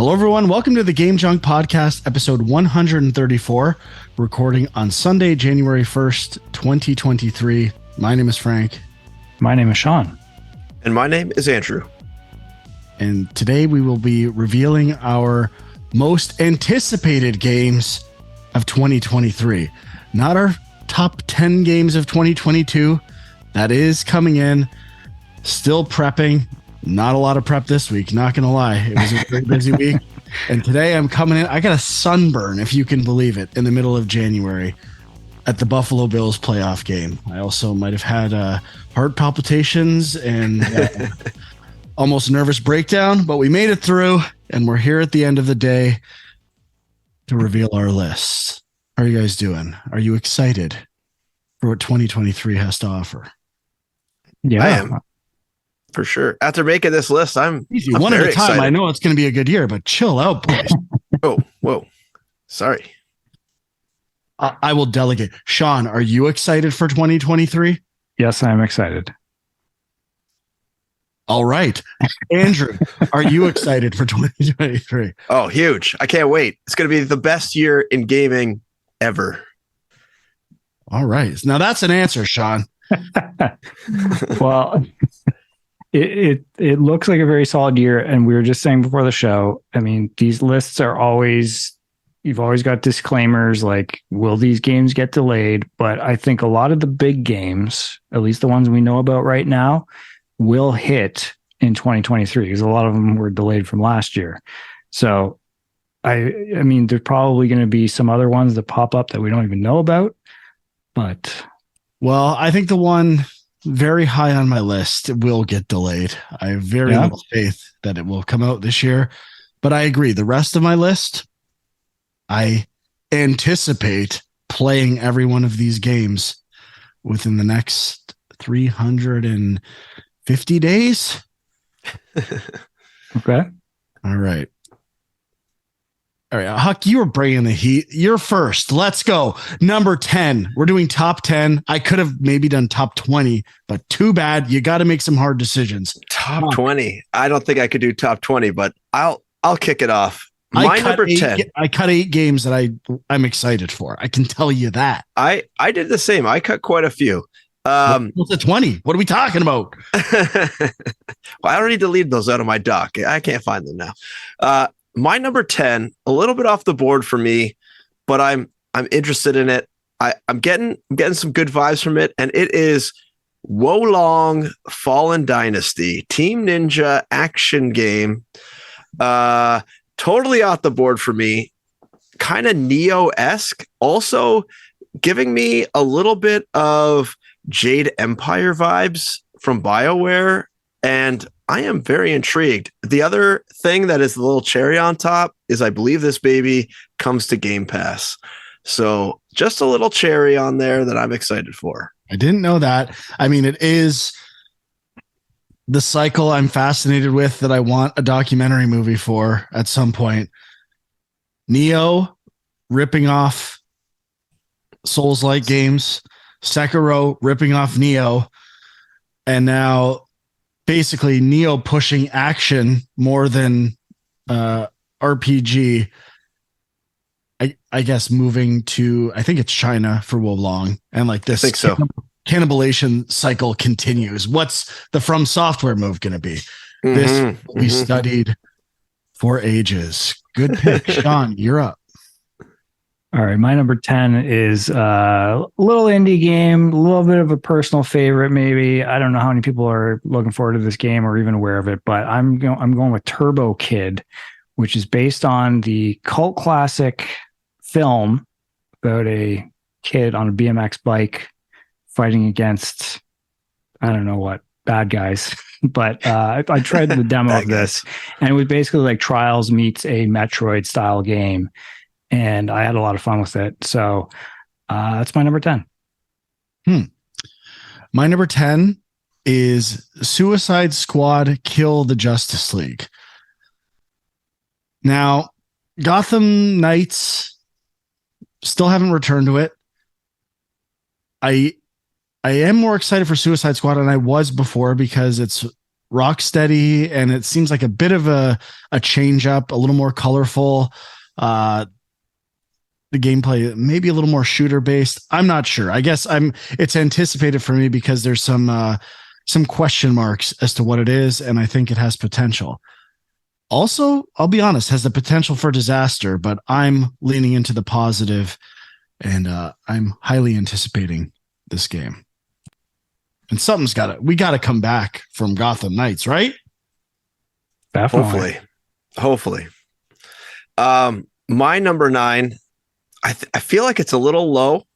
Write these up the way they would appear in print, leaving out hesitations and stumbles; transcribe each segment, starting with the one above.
Hello, everyone. Welcome to the Game Junk Podcast, episode 134, recording on Sunday, January 1st, 2023. My name is Frank. My name is Sean. And my name is Andrew. And today we will be revealing our most anticipated games of 2023. Not our top 10 games of 2022. That is coming in. Still prepping. Not a lot of prep this week, not going to lie. It was a very busy week. And today I'm coming in. I got a sunburn, if you can believe it, in the middle of January at the Buffalo Bills playoff game. I also might have had heart palpitations and almost nervous breakdown, but we made it through, and we're here at the end of the day to reveal our lists. How are you guys doing? Are you excited for what 2023 has to offer? Yeah, I am. For sure. After making this list, I'm one at a time. Excited. I know it's going to be a good year, but chill out, boys. Whoa. Sorry. I will delegate. Sean, are you excited for 2023? Yes, I'm excited. All right. Andrew, are you excited for 2023? Oh, huge. I can't wait. It's going to be the best year in gaming ever. All right. Now that's an answer, Sean. Well, it looks like a very solid year. And we were just saying before the show, I mean, these lists are always, you've always got disclaimers like, will these games get delayed? But I think a lot of the big games, at least the ones we know about right now, will hit in 2023 because a lot of them were delayed from last year. So I mean, there's probably going to be some other ones that pop up that we don't even know about, but well, I think the one very high on my list will get delayed. I have very little faith that it will come out this year, but I agree. The rest of my list, I anticipate playing every one of these games within the next 350 days. okay. All right. All right, Huck, you were bringing the heat. You're first. Let's go. Number 10. We're doing top 10. I could have maybe done top 20, but too bad. You got to make some hard decisions. Top 20. I don't think I could do top 20, but I'll kick it off. My number 10. I cut 8 games that I'm excited for. I can tell you that. I did the same. I cut quite a few. What's a 20? What are we talking about? Well, I already deleted those out of my dock. I can't find them now. My number 10, a little bit off the board for me, but I'm interested in it. I'm getting some good vibes from it, and it is Wolong Fallen Dynasty, Team Ninja action game. Totally off the board for me. Kind of Neo-esque, also giving me a little bit of Jade Empire vibes from BioWare, and I am very intrigued. The other thing that is the little cherry on top is I believe this baby comes to Game Pass. So just a little cherry on there that I'm excited for. I didn't know that. I mean, it is the cycle I'm fascinated with that I want a documentary movie for at some point. Neo ripping off Souls-like games, Sekiro ripping off Neo, and now basically Neo pushing action more than RPG. I guess moving to, I think it's China for Wolong, and like this cannibalization cycle continues. What's the From Software move going to be? This we studied for ages. Good pick. Sean, you're up. All right, my number 10 is a little indie game, a little bit of a personal favorite, maybe. I don't know how many people are looking forward to this game or even aware of it, but I'm going with Turbo Kid, which is based on the cult classic film about a kid on a BMX bike fighting against, I don't know what, bad guys. But I tried the demo of this, and it was basically like Trials meets a Metroid style game. And I had a lot of fun with it. So that's my number 10. My number 10 is Suicide Squad Kill the Justice League. Now, Gotham Knights still haven't returned to it. I am more excited for Suicide Squad than I was before because it's rock steady, and it seems like a bit of a change up, a little more colorful. The gameplay maybe a little more shooter based. I'm not sure. I guess it's anticipated for me because there's some question marks as to what it is, and I think it has potential. Also, I'll be honest, has the potential for disaster, but I'm leaning into the positive, and I'm highly anticipating this game. And we got to come back from Gotham Knights, right? Definitely. Hopefully. My number 9, I feel like it's a little low,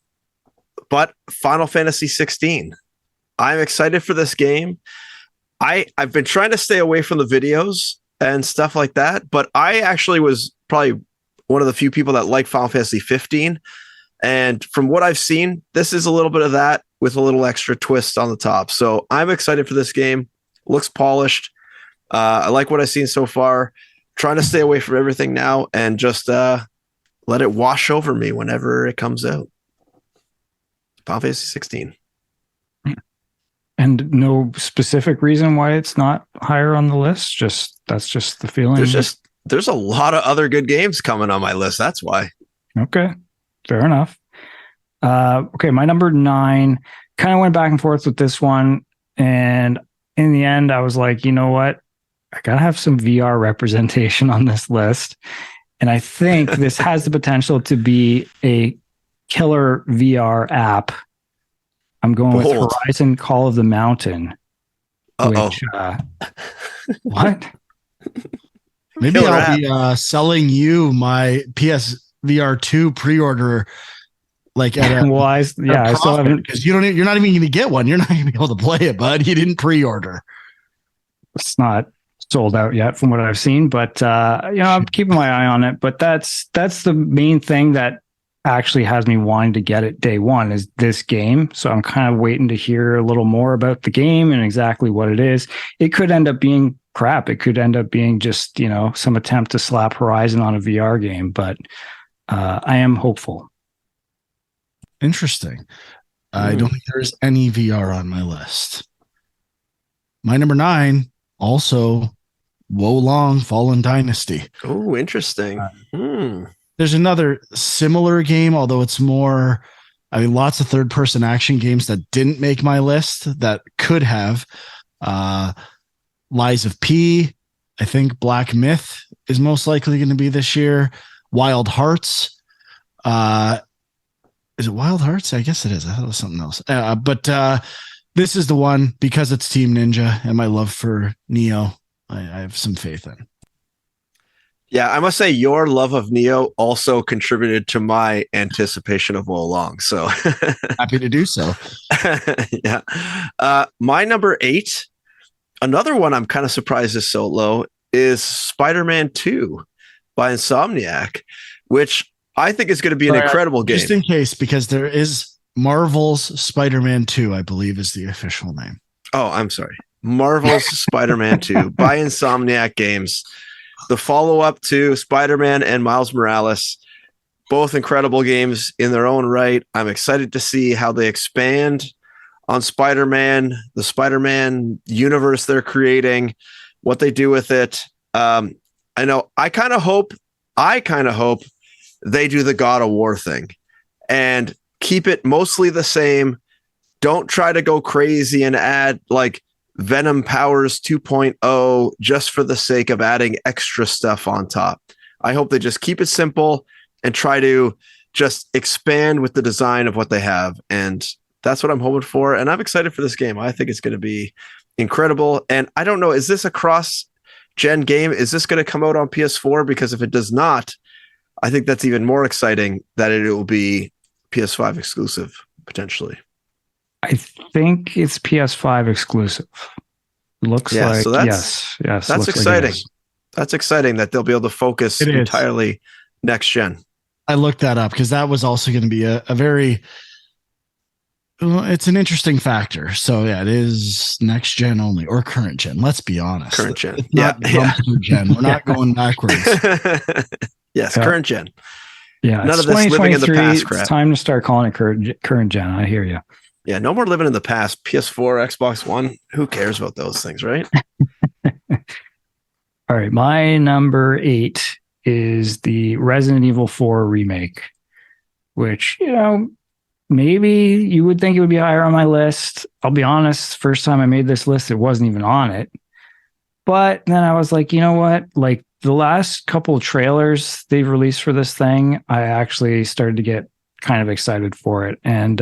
but Final Fantasy 16. I'm excited for this game. I've been trying to stay away from the videos and stuff like that, but I actually was probably one of the few people that like Final Fantasy 15. And from what I've seen, this is a little bit of that with a little extra twist on the top. So I'm excited for this game. Looks polished. I like what I've seen so far. Trying to stay away from everything now and just let it wash over me whenever it comes out. Final Fantasy 16. And no specific reason why it's not higher on the list. That's just the feeling. There's a lot of other good games coming on my list. That's why. Okay, fair enough. Okay, my number 9. Kind of went back and forth with this one, and in the end, I was like, you know what? I gotta have some VR representation on this list, and I think this has the potential to be a killer VR app. I'm going with Horizon Call of the Mountain. Which, what? Maybe I'll be selling you my PSVR 2 pre-order, like at a I still haven't, because you're not even going to get one. You're not going to be able to play it, bud. You didn't pre-order. It's not sold out yet from what I've seen, but I'm keeping my eye on it. But that's the main thing that actually has me wanting to get it day one is this game. So I'm kind of waiting to hear a little more about the game and exactly what it is. It could end up being crap. It could end up being just, some attempt to slap Horizon on a VR game, but I am hopeful. Interesting. I don't think there's any VR on my list. My number 9, also Wo Long Fallen Dynasty. Oh, interesting. There's another similar game, although it's more, lots of third-person action games that didn't make my list that could have. Lies of P. I think Black Myth is most likely going to be this year. Wild Hearts. Is it Wild Hearts? I guess it is. I thought it was something else. But this is the one because it's Team Ninja and my love for Neo. I have some faith in. Yeah, I must say your love of Neo also contributed to my anticipation of Wo Long. So happy to do so. Yeah. My number 8, another one I'm kind of surprised is so low, is Spider-Man 2 by Insomniac, which I think is going to be an incredible game. Just in case, because there is Marvel's Spider-Man 2, I believe is the official name. Oh, I'm sorry. Marvel's Spider-Man 2 by Insomniac Games. The follow-up to Spider-Man and Miles Morales, both incredible games in their own right. I'm excited to see how they expand on Spider-Man, the Spider-Man universe they're creating, what they do with it. I kind of hope they do the God of War thing and keep it mostly the same. Don't try to go crazy and add like Venom Powers 2.0 just for the sake of adding extra stuff on top. I hope they just keep it simple and try to just expand with the design of what they have. And that's what I'm hoping for. And I'm excited for this game. I think it's going to be incredible. And I don't know, is this a cross-gen game? Is this going to come out on PS4? Because if it does not, I think that's even more exciting that it will be PS5 exclusive, potentially. I think it's PS5 exclusive. Looks like so yes. That's exciting. That's exciting that they'll be able to focus entirely next gen. I looked that up because that was also going to be a very. It's an interesting factor. So yeah, it is next gen only or current gen. Let's be honest. Current gen. It's not gen. We're not going backwards. Yes, current gen. Yeah, none of this living in the past crap. It's time to start calling it current gen. I hear you. Yeah, no more living in the past. PS4, Xbox One. Who cares about those things, right? All right, my number 8 is the Resident Evil 4 remake, which, maybe you would think it would be higher on my list. I'll be honest, first time I made this list, it wasn't even on it. But then I was like, you know what? Like the last couple of trailers they've released for this thing, I actually started to get kind of excited for it. And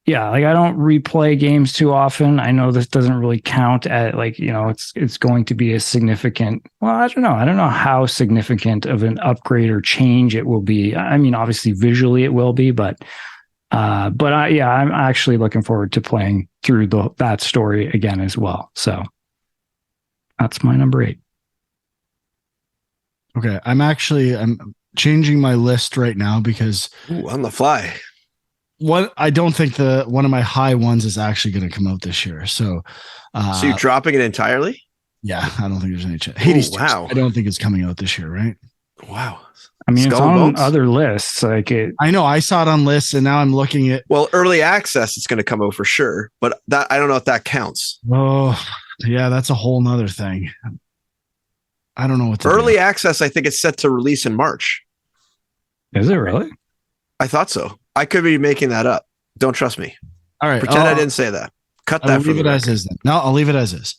yeah, like I don't replay games too often. I know this doesn't really count at like, it's going to be a significant, well, I don't know. I don't know how significant of an upgrade or change it will be. I mean, obviously visually it will be, but I'm actually looking forward to playing through that story again as well. So that's my number 8. Okay, I'm changing my list right now because on the fly. I don't think one of my high ones is actually going to come out this year. So you're dropping it entirely? Yeah, I don't think there's any chance. Hades, wow. I don't think it's coming out this year, right? Wow. I mean, it's on other lists. I know I saw it on lists, and now I'm looking at. Well, early access, it's going to come out for sure, but that I don't know if that counts. Oh, yeah, that's a whole nother thing. I don't know what early access. I think it's set to release in March. Is it really? I thought so. I could be making that up. Don't trust me. All right, pretend I didn't say that. Cut that. I'll leave it as is. Then. No, I'll leave it as is.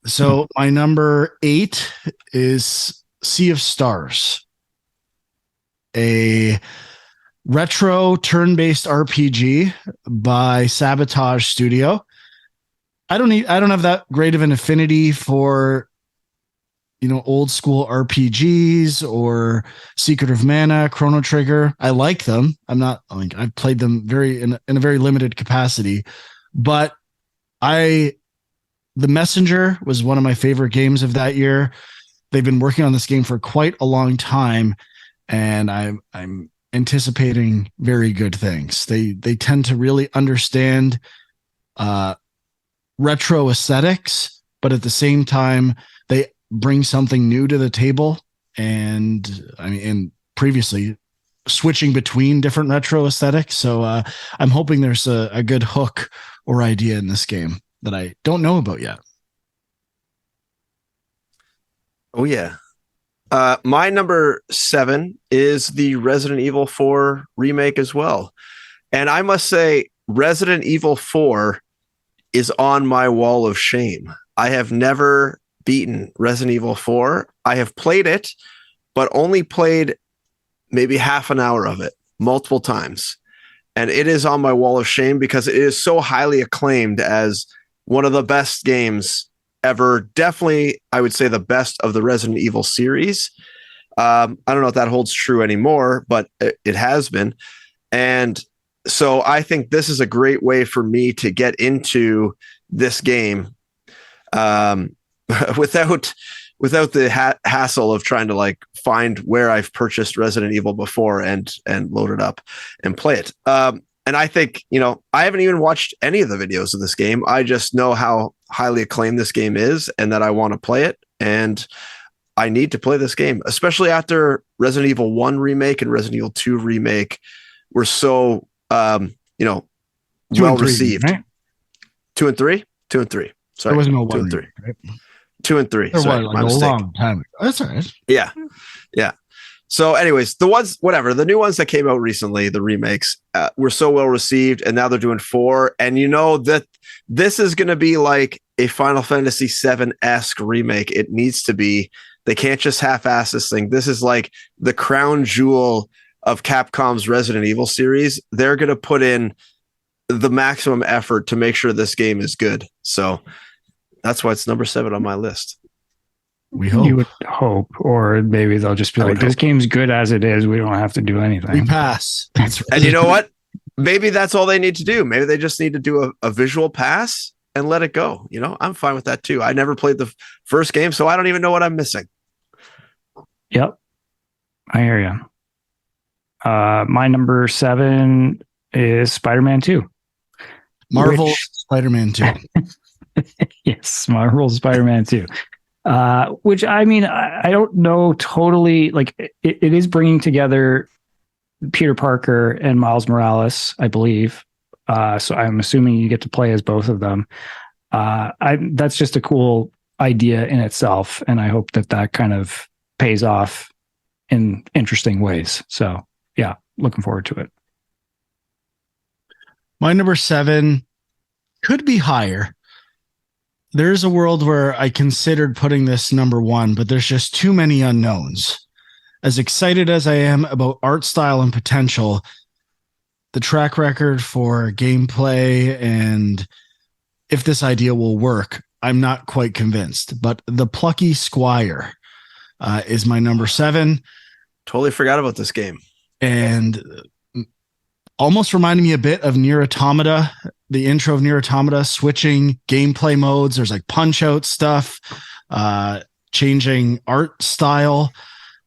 So my number 8 is Sea of Stars, a retro turn-based RPG by Sabotage Studio. I don't have that great of an affinity for old school RPGs or Secret of Mana, Chrono Trigger. I like them. I've played them in a very limited capacity, but The Messenger was one of my favorite games of that year. They've been working on this game for quite a long time, and I'm anticipating very good things. They tend to really understand retro aesthetics, but at the same time, they bring something new to the table. And previously switching between different retro aesthetics. So I'm hoping there's a good hook or idea in this game that I don't know about yet. Oh yeah. My number 7 is the Resident Evil 4 remake as well. And I must say Resident Evil 4 is on my wall of shame. I have never beaten Resident Evil 4. I have played it, but only played maybe half an hour of it multiple times. And it is on my wall of shame because it is so highly acclaimed as one of the best games ever. Definitely, I would say the best of the Resident Evil series. I don't know if that holds true anymore, but it has been. And so I think this is a great way for me to get into this game without the hassle of trying to find where I've purchased Resident Evil before and load it up and play it. And I think, I haven't even watched any of the videos of this game. I just know how highly acclaimed this game is and that I want to play it. And I need to play this game, especially after Resident Evil 1 remake and Resident Evil 2 remake were so, well received. Right? 2 and 3? 2 and 3. Sorry. There wasn't no 2 and 3. Right? 2 and 3. Sorry, my mistake. Long time ago. That's all right. Yeah. Yeah. So anyways, the new ones that came out recently, the remakes, were so well received, and now they're doing 4. And that this is going to be like a Final Fantasy VII-esque remake. It needs to be. They can't just half-ass this thing. This is like the crown jewel of Capcom's Resident Evil series. They're going to put in the maximum effort to make sure this game is good. So that's why it's number 7 on my list. We hope. You would hope, or maybe they'll just be like, this game's good as it is. We don't have to do anything. We pass. That's right. And you know what? Maybe that's all they need to do. Maybe they just need to do a visual pass and let it go. I'm fine with that too. I never played the first game, so I don't even know what I'm missing. Yep. I hear you. My number 7 is Spider-Man 2. Marvel Spider-Man 2. Yes, Marvel Spider-Man 2. Which, I mean, I don't know totally, it is bringing together Peter Parker and Miles Morales, I believe. So I'm assuming you get to play as both of them. That's just a cool idea in itself, and I hope that kind of pays off in interesting ways. So yeah, looking forward to it. My number 7 could be higher. There's a world where I considered putting this number 1, but there's just too many unknowns. As excited as I am about art style and potential, the track record for gameplay and if this idea will work, I'm not quite convinced. But The Plucky Squire is my number 7. Totally forgot about this game. And almost reminded me a bit of Nier Automata, the intro of Nier Automata, switching gameplay modes. There's like punch out stuff, changing art style,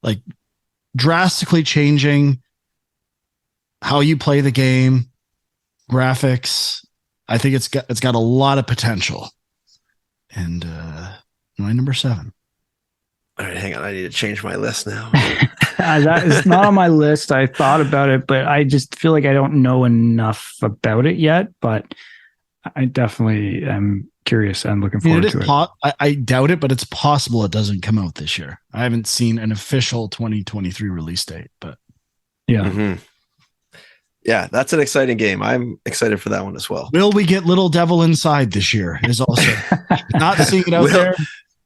like drastically changing how you play the game, graphics. I think it's got a lot of potential. And my number 7. All right, hang on. I need to change my list now. That is not on my list. I thought about it, but I just feel like I don't know enough about it yet. But I definitely am curious and looking forward to it. I doubt it, but it's possible it doesn't come out this year. I haven't seen an official 2023 release date, but yeah. Mm-hmm. Yeah, that's an exciting game. I'm excited for that one as well. Will we get Little Devil Inside this year? Is also not seeing it out there.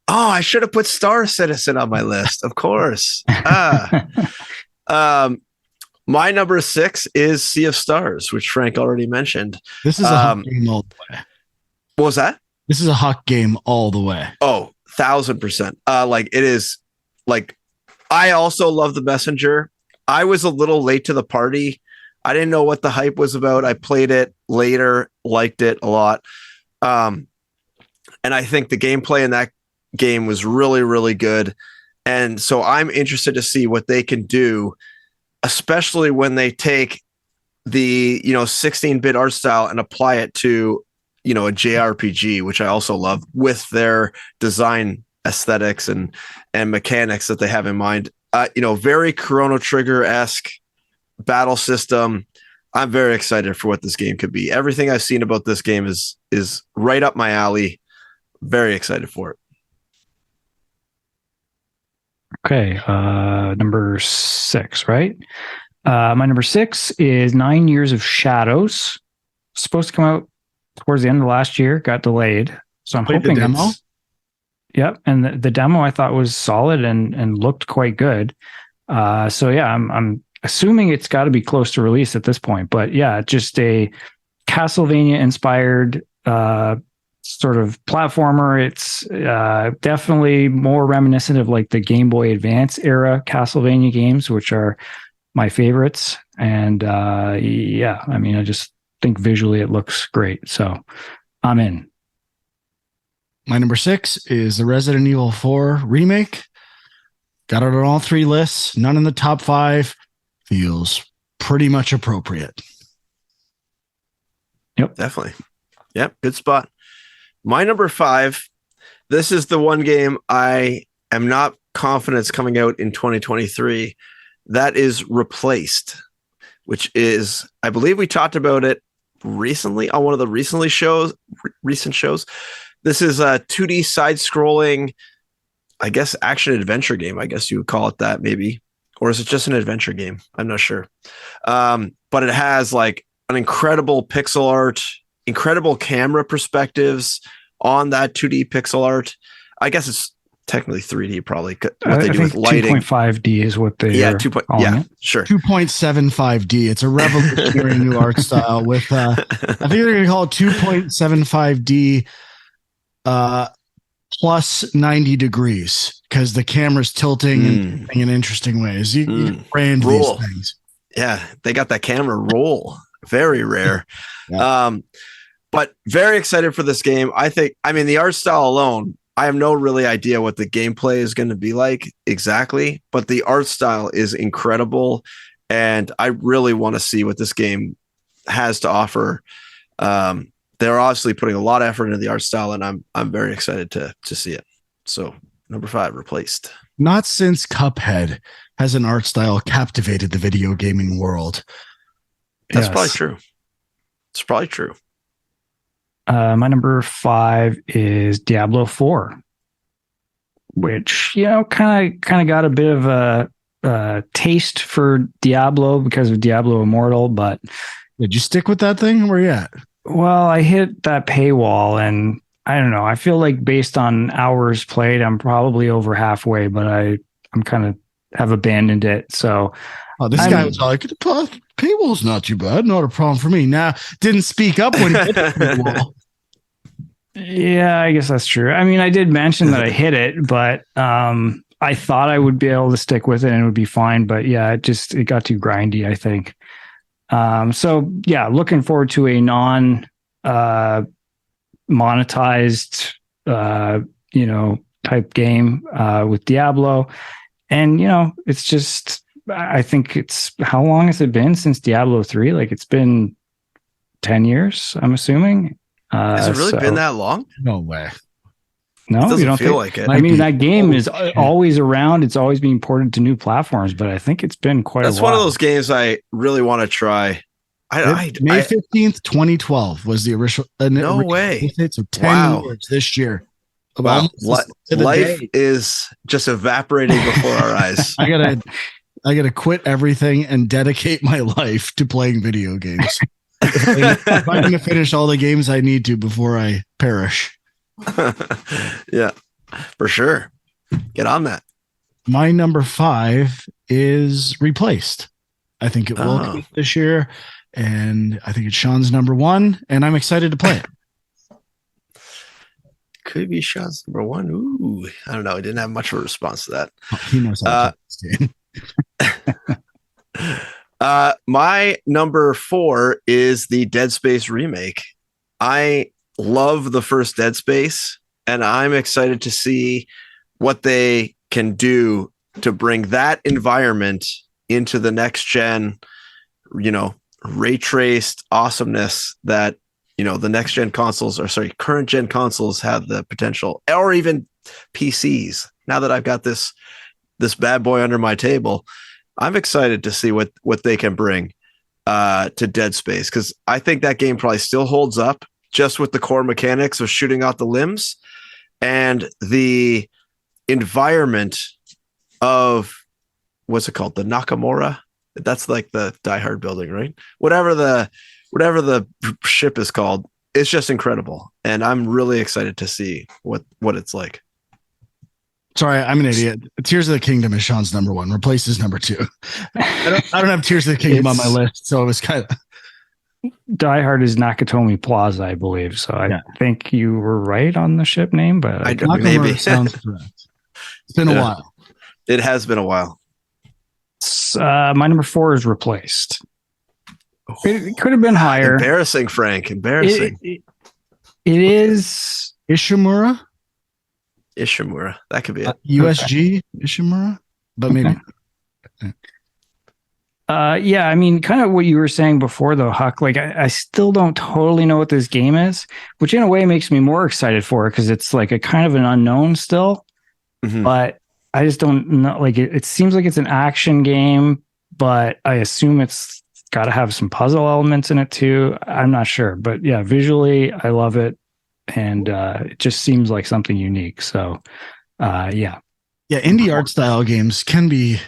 Oh, I should have put Star Citizen on my list. Of course. My number 6 is Sea of Stars, which Frank already mentioned. This is a Huck game all the way. What was that? This is a Huck game all the way. Oh, 1,000%. Like it is like, I also love The Messenger. I was a little late to the party. I didn't know what the hype was about. I played it later, liked it a lot. And I think the gameplay in that game was really, really good. And so I'm interested to see what they can do, especially when they take the, 16-bit art style and apply it to, a JRPG, which I also love, with their design aesthetics and mechanics that they have in mind. Very Chrono Trigger-esque battle system. I'm very excited for what this game could be. Everything I've seen about this game is right up my alley. Very excited for it. Okay, number 6, right? My number 6 is 9 Years of Shadows. Supposed to come out towards the end of last year, got delayed. So I'm hoping the demo. Yep, and the demo I thought was solid and looked quite good. So yeah, I'm assuming it's got to be close to release at this point. But yeah, just a Castlevania inspired sort of platformer. It's definitely more reminiscent of like the Game Boy Advance era Castlevania games, which are my favorites. And yeah, I mean, I just think visually it looks great. So I'm in. My number 6 is the Resident Evil 4 remake. Got it on all 3 lists, none in the top 5. Feels pretty much appropriate. Yep. Definitely. Yep. Good spot. My number 5, this is the one game I am not confident is coming out in 2023. That is Replaced, which is, I believe we talked about it recently on one of the recent shows. This is a 2D side-scrolling, I guess, action-adventure game. I guess you would call it that, maybe. Or is it just an adventure game? I'm not sure. But it has like an incredible pixel art, incredible camera perspectives on that 2D pixel art. I guess it's technically 3D, probably. What they do with lighting. 2.5D is what they are calling it. Sure. 2.75D. It's a revolutionary new art style with, I think they're going to call it 2.75D plus 90 degrees because the camera's tilting in interesting ways. You can brand these things. Yeah, they got that camera roll. Very rare. Yeah. But very excited for this game. The art style alone, I have no really idea what the gameplay is going to be like exactly, but the art style is incredible. And I really want to see what this game has to offer. They're obviously putting a lot of effort into the art style, and I'm very excited to see it. So number 5, Replaced. Not since Cuphead has an art style captivated the video gaming world. That's probably true. It's probably true. My number 5 is Diablo 4, which, kind of got a bit of a taste for Diablo because of Diablo Immortal. But did you stick with that thing? Where you at? Well, I hit that paywall, and I don't know. I feel like based on hours played, I'm probably over halfway, but I'm kind of have abandoned it. So, this guy was like, the paywall's not too bad, not a problem for me. Now, didn't speak up when he hit the paywall. Yeah, I guess that's true. I mean, I did mention that I hit it, but I thought I would be able to stick with it and it would be fine. But yeah, it got too grindy, I think. So yeah, looking forward to a non monetized type game with Diablo. And it's just, I think how long has it been since Diablo 3? Like, it's been 10 years, I'm assuming. Has it really been that long? No way. No, you don't feel like it. I mean, that game is always around. It's always being ported to new platforms, but I think it's been quite a while. That's one of those games I really want to try. May 15th, 2012 was the original. No way. So 10 years this year. Wow. Life is just evaporating before our eyes. I gotta quit everything and dedicate my life to playing video games. If I'm going to finish all the games I need to before I perish. Yeah, for sure. Get on that. My number 5 is Replaced. I think it will come this year, and I think it's Sean's number 1, and I'm excited to play it. Could be Sean's number 1. Ooh, I don't know. I didn't have much of a response to that. He knows how to play this game. My number 4 is the Dead Space remake. I love the first Dead Space, and I'm excited to see what they can do to bring that environment into the next gen, ray traced awesomeness that, the next gen consoles, current gen consoles have the potential, or even PCs. Now that I've got this bad boy under my table, I'm excited to see what they can bring to Dead Space, because I think that game probably still holds up just with the core mechanics of shooting out the limbs and the environment of, what's it called? The Nakamura. That's like the Die Hard building, right? Whatever the ship is called. It's just incredible. And I'm really excited to see what it's like. Sorry, I'm an idiot. Tears of the Kingdom is Sean's number 1. Replace is number 2. I don't have Tears of the Kingdom on my list, so it was kind of. Die Hard is Nakatomi Plaza, I believe. So I think you were right on the ship name, but maybe sounds correct. It's been a while. It has been a while. My number 4 is Replaced. It could have been higher. Embarrassing, Frank. Embarrassing. It is Ishimura. That could be it. USG Ishimura, but maybe. Yeah, I mean, kind of what you were saying before, though, Huck. Like, I still don't totally know what this game is, which in a way makes me more excited for it because it's like a kind of an unknown still. Mm-hmm. But I just don't know. Like, it seems like it's an action game, but I assume it's got to have some puzzle elements in it too. I'm not sure, but yeah, visually, I love it, and it just seems like something unique. So, yeah, indie art style games can be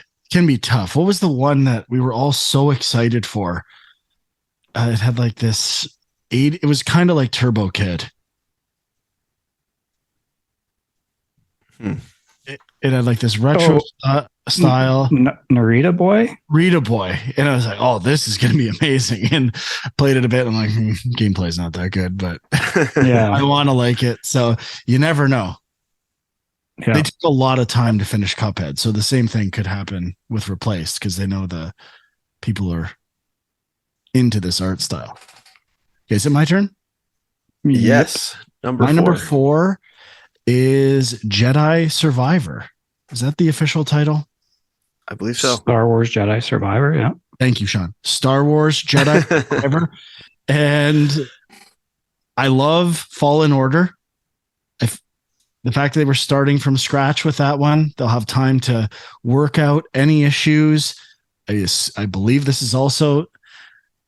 tough. What was the one that we were all so excited for? It had like this it was kind of like Turbo Kid. It had like this retro style. Narita Boy? Rita Boy. And I was like, oh, this is going to be amazing. And played it a bit. I'm like, gameplay's not that good, but yeah, I want to like it. So you never know. Yeah. They took a lot of time to finish Cuphead, so the same thing could happen with Replaced because they know the people are into this art style. Okay, is it my turn? Yes. Number 4 is Jedi Survivor. Is that the official title? I believe so. Star Wars Jedi Survivor, yeah. Thank you, Sean. Star Wars Jedi Survivor. And I love Fallen Order. the fact that they were starting from scratch with that one, they'll have time to work out any issues. I believe this is also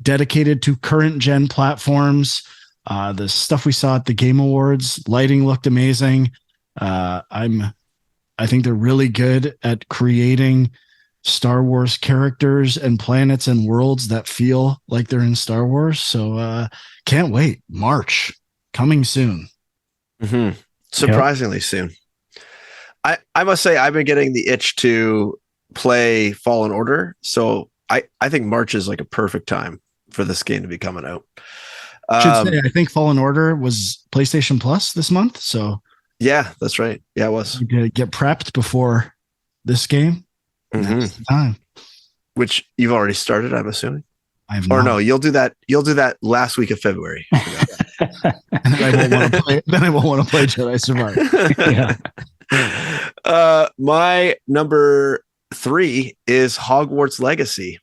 dedicated to current gen platforms. The stuff we saw at the Game Awards, lighting looked amazing. I think they're really good at creating Star Wars characters and planets and worlds that feel like they're in Star Wars. So can't wait. March coming soon. Mm-hmm. Surprisingly soon. I must say I've been getting the itch to play Fallen Order. So I think March is like a perfect time for this game to be coming out. Should say, I think Fallen Order was PlayStation Plus this month. So yeah, that's right. Yeah, it was. Get prepped before this game. Mm-hmm. That's the time. Which you've already started, I'm assuming. I have or not. no, you'll do that last week of February. And then I won't want to play Jedi Survivor. Yeah. My number 3 is Hogwarts Legacy.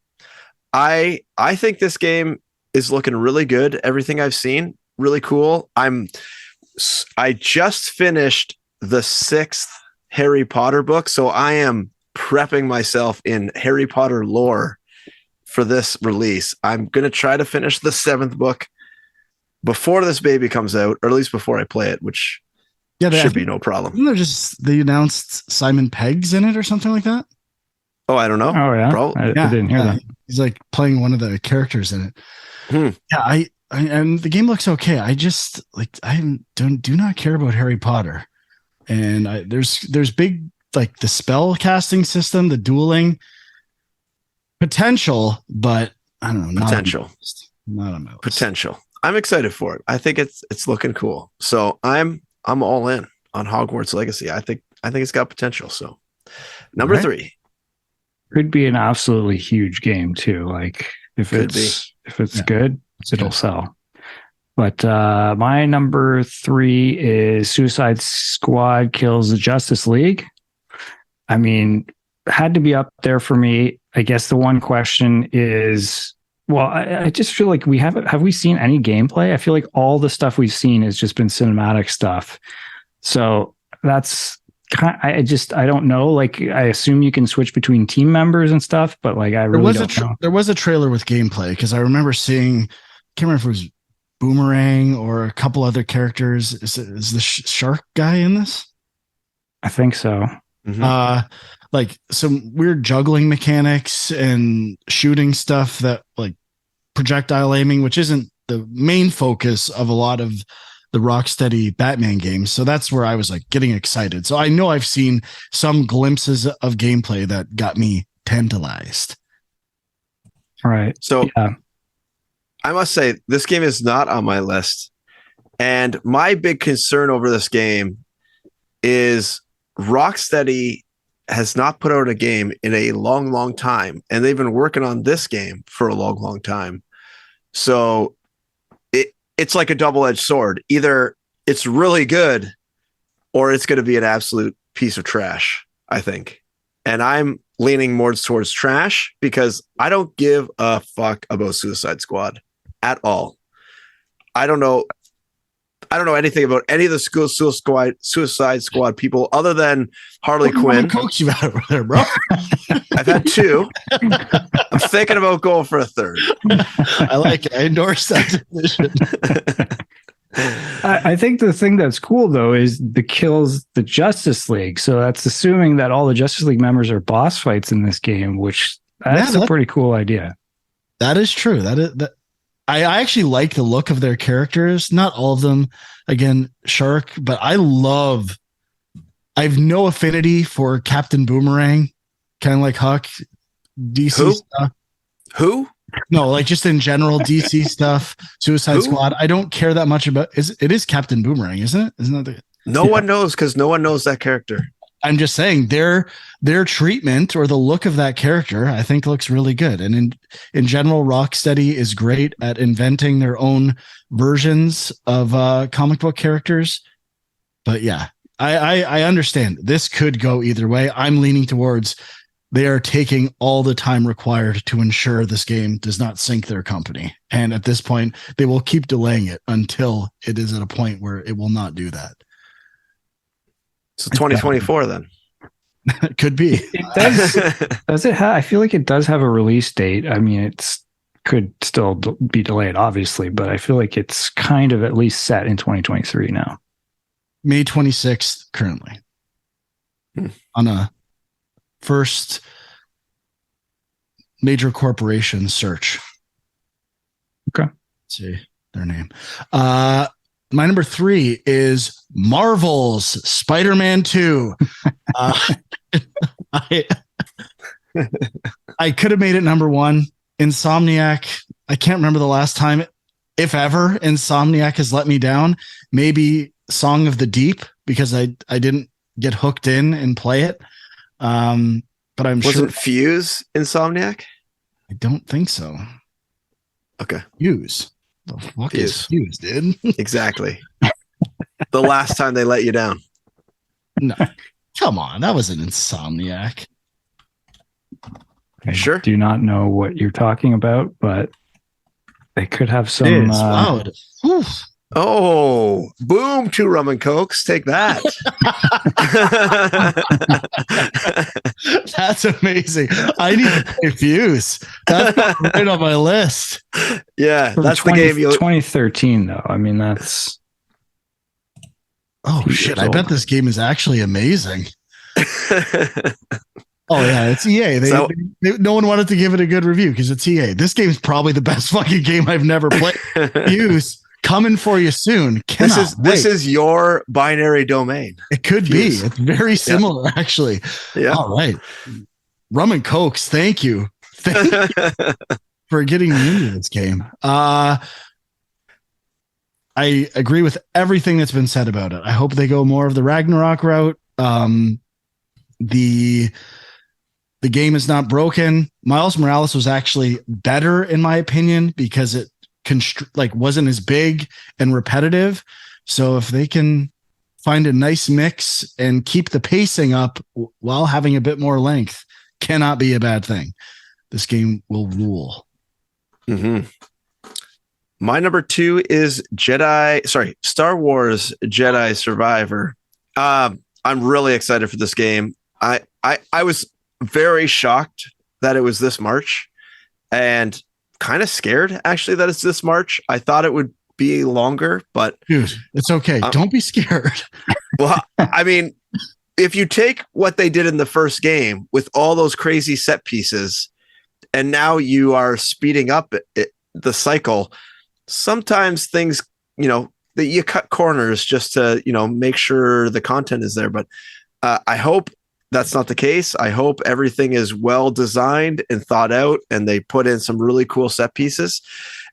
I think this game is looking really good. Everything I've seen, really cool. I just finished the 6th Harry Potter book, so I am prepping myself in Harry Potter lore for this release. I'm going to try to finish the 7th book before this baby comes out, or at least before I play it, which should be no problem. They announced Simon Pegg's in it or something like that. Oh, I don't know. Oh yeah, I didn't hear that. He's like playing one of the characters in it. Yeah, and the game looks okay. I just do not care about Harry Potter, and there's big like the spell casting system, the dueling potential, but I don't know. Not on my list. Potential. I'm excited for it. I think it's looking cool. So I'm all in on Hogwarts Legacy. I think it's got potential. So number 3 could be an absolutely huge game too. Like if it's good, it'll sell. But my number 3 is Suicide Squad Kills the Justice League. I mean, had to be up there for me. I guess the one question is, well, I just feel like have we seen any gameplay? I feel like all the stuff we've seen has just been cinematic stuff. So that's I don't know. Like, I assume you can switch between team members and stuff, but like, I really don't know. There was a trailer with gameplay because I remember seeing, can't remember if it was Boomerang or a couple other characters. Is the shark guy in this? I think so. Mm-hmm. Like some weird juggling mechanics and shooting stuff that like projectile aiming, which isn't the main focus of a lot of the Rocksteady Batman games. So that's where I was like getting excited. So I know I've seen some glimpses of gameplay that got me tantalized. All right. So I must say this game is not on my list. And my big concern over this game is Rocksteady has not put out a game in a long, long time. And they've been working on this game for a long, long time. So it's like a double-edged sword. Either it's really good or it's going to be an absolute piece of trash, I think. And I'm leaning more towards trash because I don't give a fuck about Suicide Squad at all. I don't know anything about any of the Suicide Squad people other than Harley Quinn. Cokes you out over there, bro. I've had 2. I'm thinking about going for a 3rd. I like it. I endorse that decision. I think the thing that's cool though is the kills the Justice League. So that's assuming that all the Justice League members are boss fights in this game, which that's a pretty cool idea. That is true. That I actually like the look of their characters. Not all of them, again, Shark, but I have no affinity for Captain Boomerang, kind of like Huck, DC stuff. Who? No, like just in general, DC stuff, Suicide Squad. I don't care that much about it is Captain Boomerang, isn't it? Isn't that no one knows because no one knows that character. I'm just saying their treatment or the look of that character, I think looks really good. And in general, Rocksteady is great at inventing their own versions of comic book characters. But yeah, I understand this could go either way. I'm leaning towards they are taking all the time required to ensure this game does not sink their company. And at this point, they will keep delaying it until it is at a point where it will not do that. So 2024 then. It could be. It does. Does it have? I feel like it does have a release date. I mean, could still be delayed, obviously, but I feel like it's kind of at least set in 2023 now. May 26th currently. On a first major corporation search. Okay. Let's see their name. My number 3 is Marvel's Spider-Man 2. I could have made it number 1. Insomniac. I can't remember the last time, if ever, Insomniac has let me down. Maybe Song of the Deep, because I didn't get hooked in and play it. But I'm sure. Wasn't Fuse Insomniac? I don't think so. Okay. Fuse. The fuck is Fuse, dude? Exactly. The last time they let you down. No. Come on. That was an Insomniac. I Sure. do not know what you're talking about, but they could have some. Wow. Oh, boom, 2 rum and cokes. Take that. That's amazing. I need to play Fuse. That's right on my list. Yeah, that's the game. 2013, though. I mean, that's. Oh, shit. I bet this game is actually amazing. Oh, yeah. It's EA. No one wanted to give it a good review because it's EA. This game's probably the best fucking game I've never played. Fuse. Coming for you soon. This is your binary domain. It could Fuse. be. It's very similar, actually. Yeah. All right. Rum and Cokes. Thank you. Thank you for getting me into this game. I agree with everything that's been said about it. I hope they go more of the Ragnarok route. The game is not broken. Miles Morales was actually better in my opinion because it wasn't as big and repetitive. So if they can find a nice mix and keep the pacing up while having a bit more length, cannot be a bad thing. This game will rule. Mm-hmm. My number 2 is Star Wars Jedi Survivor. I'm really excited for this game. I was very shocked that it was this March and kind of scared actually that it's this March. I thought it would be longer, but dude, it's okay. Don't be scared. Well, I mean, if you take what they did in the first game with all those crazy set pieces, and now you are speeding up the cycle, sometimes things, that you cut corners just to, make sure the content is there. But I hope that's not the case. I hope everything is well designed and thought out, and they put in some really cool set pieces.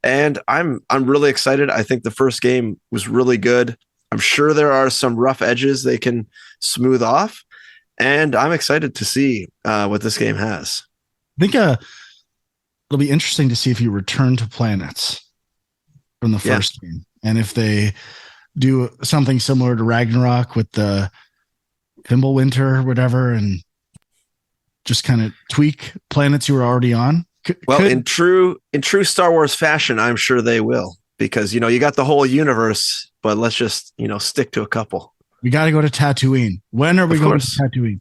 And I'm really excited. I think the first game was really good. I'm sure there are some rough edges they can smooth off, and I'm excited to see what this game has. I think it'll be interesting to see if you return to planets from the first game, and if they do something similar to Ragnarok with the Fimbulwinter or whatever, and just kind of tweak planets you were already on. In true Star Wars fashion, I'm sure they will, because you got the whole universe, but let's just stick to a couple. We got to go to Tatooine. When are we going to Tatooine?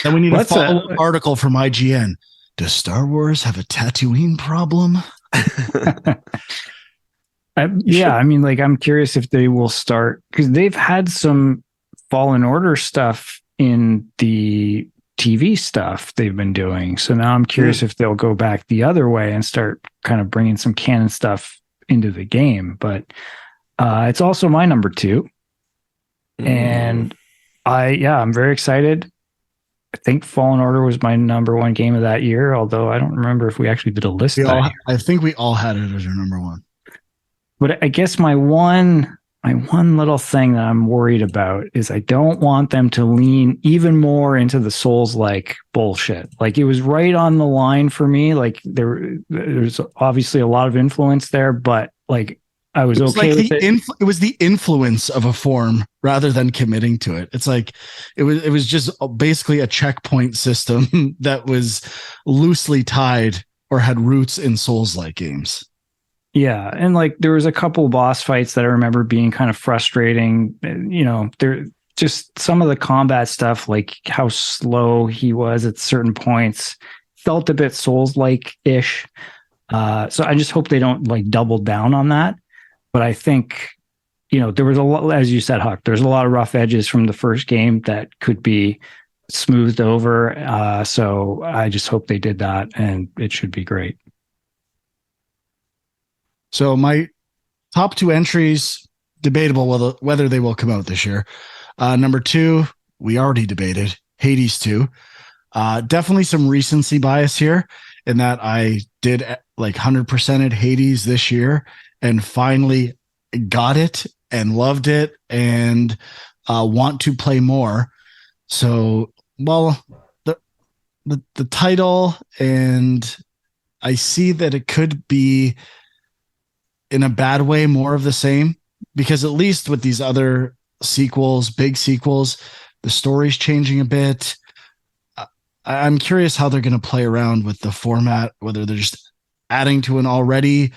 Then we need a follow-up article from IGN. Does Star Wars have a Tatooine problem? I'm curious if they will start, because they've had some Fallen Order stuff in the TV stuff they've been doing. So now I'm curious if they'll go back the other way and start kind of bringing some canon stuff into the game. But it's also my number 2. And I'm very excited. I think Fallen Order was my number 1 game of that year, although I don't remember if we actually did a list that year. I think we all had it as our number 1. But I guess my one little thing that I'm worried about is I don't want them to lean even more into the Souls-like bullshit. Like, it was right on the line for me. Like, there's obviously a lot of influence there, but like, I was okay with it. It was the influence of a form rather than committing to it. It's like it was just basically a checkpoint system that was loosely tied or had roots in Souls-like games. Yeah, and like there was a couple boss fights that I remember being kind of frustrating. just some of the combat stuff, like how slow he was at certain points, felt a bit Souls-like ish. So I just hope they don't like double down on that. But I think, there was a lot, as you said, Huck, there's a lot of rough edges from the first game that could be smoothed over. So I just hope they did that, and it should be great. So my top 2 entries, debatable whether they will come out this year. Number 2, we already debated, Hades 2. Definitely some recency bias here in that I did like 100%ed Hades this year and finally got it and loved it and want to play more. So, well, the title, and I see that it could be in a bad way more of the same, because at least with these other sequels, big sequels, the story's changing a bit. I'm curious how they're going to play around with the format, whether they're just adding to an already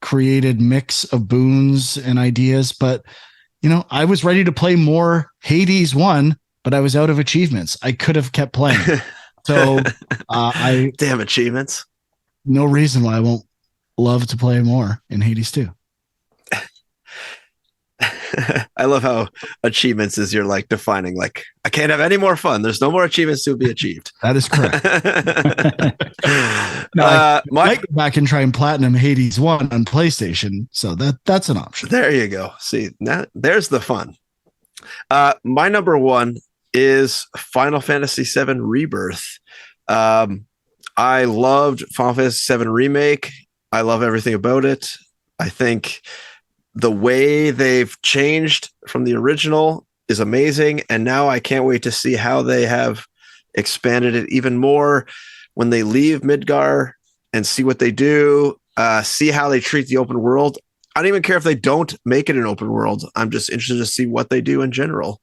created mix of boons and ideas. But, I was ready to play more Hades 1, but I was out of achievements. I could have kept playing. So damn achievements. No reason why I won't love to play more in Hades 2. I love how achievements is you're like defining, like, I can't have any more fun. There's no more achievements to be achieved. That is correct. Might go back and try and platinum Hades 1 on PlayStation. So that's an option. There you go. See, now there's the fun. My number 1 is Final Fantasy VII Rebirth. I loved Final Fantasy VII Remake. I love everything about it. I think the way they've changed from the original is amazing. And now I can't wait to see how they have expanded it even more when they leave Midgar and see what they do, see how they treat the open world. I don't even care if they don't make it an open world. I'm just interested to see what they do in general.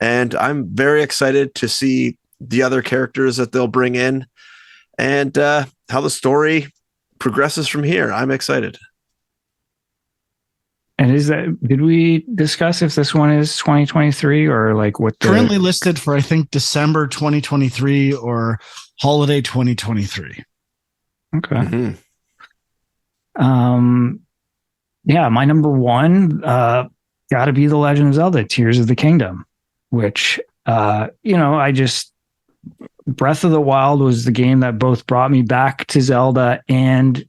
And I'm very excited to see the other characters that they'll bring in and how the story progresses from here. I'm excited. And did we discuss if this one is 2023 or like what currently listed for, I think, December 2023 or holiday 2023. Okay. Mm-hmm. Yeah, my number 1 got to be The Legend of Zelda Tears of the Kingdom, which Breath of the Wild was the game that both brought me back to Zelda and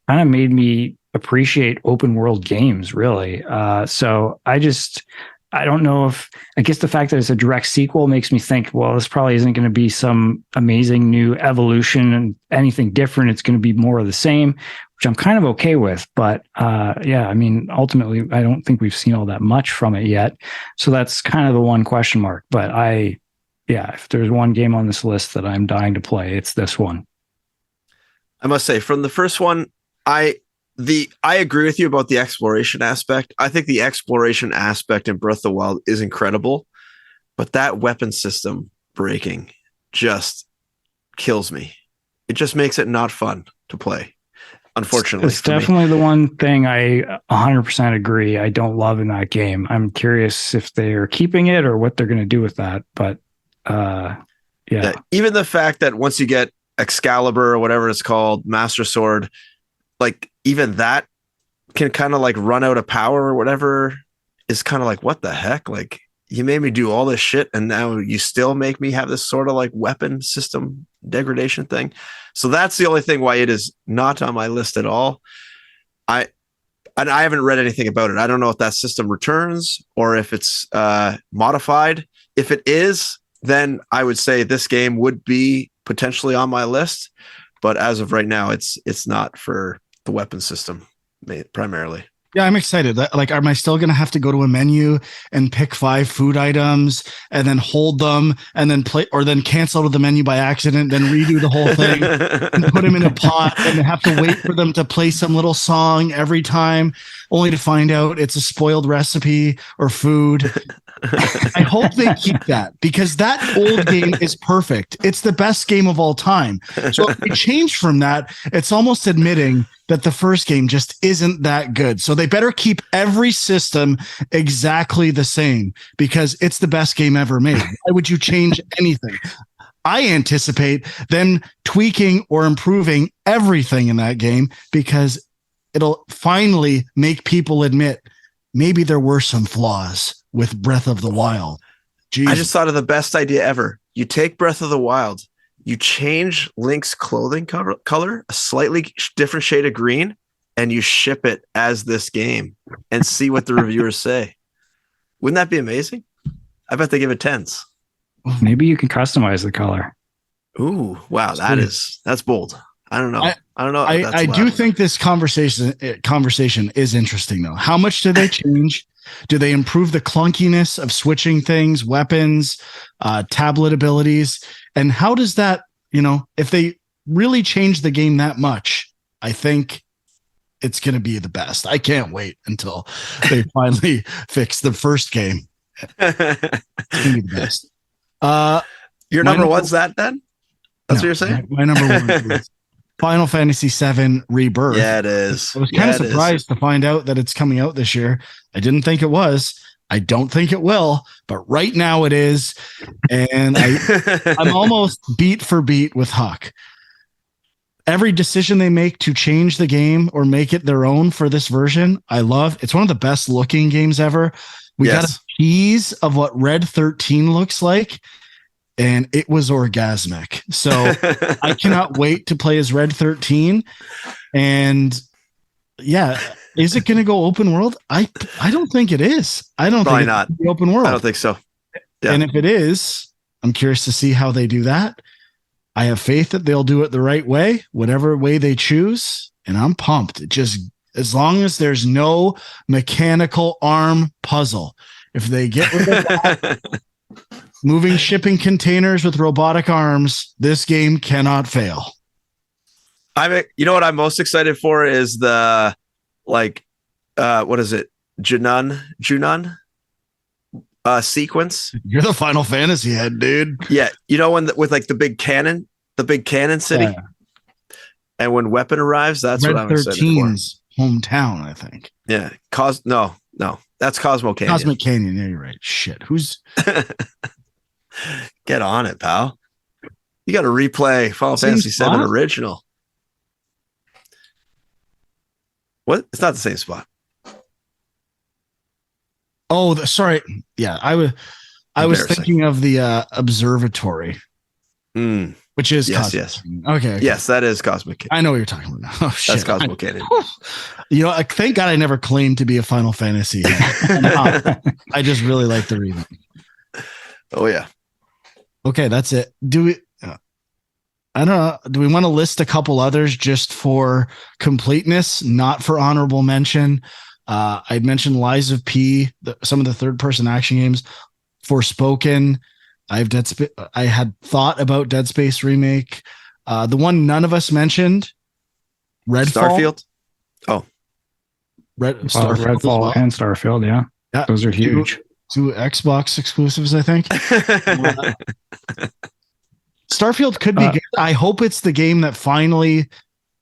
kind of made me appreciate open world games, really. So I don't know I guess the fact that it's a direct sequel makes me think, well, this probably isn't going to be some amazing new evolution and anything different. It's going to be more of the same, which I'm kind of okay with. But ultimately, I don't think we've seen all that much from it yet. So that's kind of the one question mark. But if there's one game on this list that I'm dying to play, it's this one. I must say, from the first one, I agree with you about the exploration aspect. I think the exploration aspect in Breath of the Wild is incredible, but that weapon system breaking just kills me. It just makes it not fun to play. Unfortunately, it's definitely the one thing I 100% agree I don't love in that game. I'm curious if they're keeping it or what they're going to do with that. But even the fact that once you get Excalibur or whatever it's called, Master Sword, like even that can kind of like run out of power or whatever, is kind of like, what the heck? Like, you made me do all this shit and now you still make me have this sort of like weapon system degradation thing. So that's the only thing why it is not on my list at all. I haven't read anything about it. I don't know if that system returns or if it's modified. If it is, then I would say this game would be potentially on my list. But as of right now, it's not for the weapon system primarily. Yeah, I'm excited. Like, am I still going to have to go to a menu and pick 5 food items and then hold them and then play, or then cancel out of the menu by accident, then redo the whole thing and put them in a pot and have to wait for them to play some little song every time, only to find out it's a spoiled recipe or food? I hope they keep that, because that old game is perfect. It's the best game of all time. So if we change from that, it's almost admitting that the first game just isn't that good. So they better keep every system exactly the same because it's the best game ever made. Why would you change anything? I anticipate them tweaking or improving everything in that game because it'll finally make people admit maybe there were some flaws with Breath of the Wild. Jesus. I just thought of the best idea ever. You take Breath of the Wild, you change Link's clothing color, a slightly different shade of green, and you ship it as this game and see what the reviewers say. Wouldn't that be amazing? I bet they give it 10s. Maybe you can customize the color. Ooh, wow, that's bold. I don't know. I do think this conversation is interesting though. How much do they change? Do they improve the clunkiness of switching things, weapons, tablet abilities? And how does that, if they really change the game that much, I think it's going to be the best. I can't wait until they finally fix the first game. It's going to be the best. Your number one's that then? That's what you're saying? My number one is Final Fantasy VII Rebirth. Yeah, it is. I was kind of surprised to find out that it's coming out this year. I didn't think it was. I don't think it will, but right now it is. And I'm almost beat for beat with Huck. Every decision they make to change the game or make it their own for this version, I love. It's one of the best looking games ever. We got a tease of what Red 13 looks like, and it was orgasmic. So I cannot wait to play as Red 13. And yeah, is it going to go open world? I don't think it is. I don't Probably think not. It's open world. I don't think so. Yeah. And if it is, I'm curious to see how they do that. I have faith that they'll do it the right way, whatever way they choose. And I'm pumped. It just, as long as there's no mechanical arm puzzle, if they get rid of that, moving shipping containers with robotic arms, this game cannot fail. You know what I'm most excited for is the what is it? Junon sequence. You're the Final Fantasy head, dude. Yeah, with like the big cannon city, Yeah. and when Weapon arrives, that's Red what I'm excited for. 13's hometown, I think. Yeah, no, that's Cosmo Canyon. Cosmic Canyon. Yeah, you're right. Shit, who's? Get on it, pal. You got to replay Final Fantasy VII original. What? It's not the same spot. Oh, sorry. Yeah, I was thinking of the observatory, which is yes. Okay. Yes, that is Cosmic Canyon. I know what you're talking about. Oh shit, that's Cosmo Canyon. Thank God I never claimed to be a Final Fantasy. I just really like the remake. Oh yeah. Okay, that's it. I don't know. Do we want to list a couple others just for completeness, not for honorable mention? I'd mentioned Lies of P, some of the third-person action games. Forspoken. I had thought about Dead Space remake. The one none of us mentioned, Redfall. Starfield. Oh, Redfall well. And Starfield. Yeah, those are huge. Two Xbox exclusives, I think. Starfield could be good. I hope it's the game that finally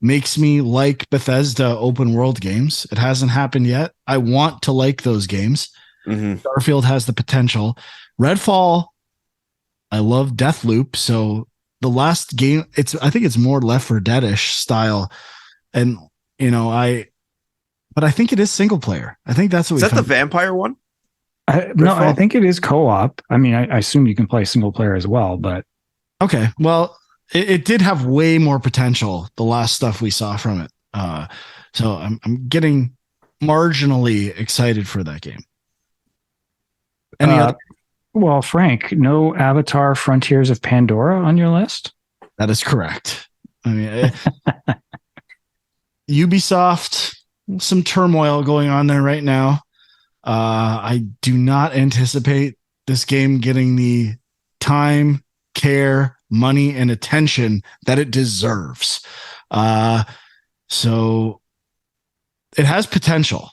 makes me like Bethesda open world games. It hasn't happened yet. I want to like those games. Mm-hmm. Starfield has the potential. Redfall, I love Deathloop. So the last game, I think it's more Left 4 Dead-ish style. And, but I think it is single player. I think that's what is that the vampire one? No, I think it is co-op. I mean, I assume you can play single player as well, but. Okay. Well, it did have way more potential, the last stuff we saw from it. So I'm getting marginally excited for that game. Any other? Well, Frank, no Avatar Frontiers of Pandora on your list? That is correct. I mean, Ubisoft, some turmoil going on there right now. I do not anticipate this game getting the time, care, money, and attention that it deserves. So it has potential.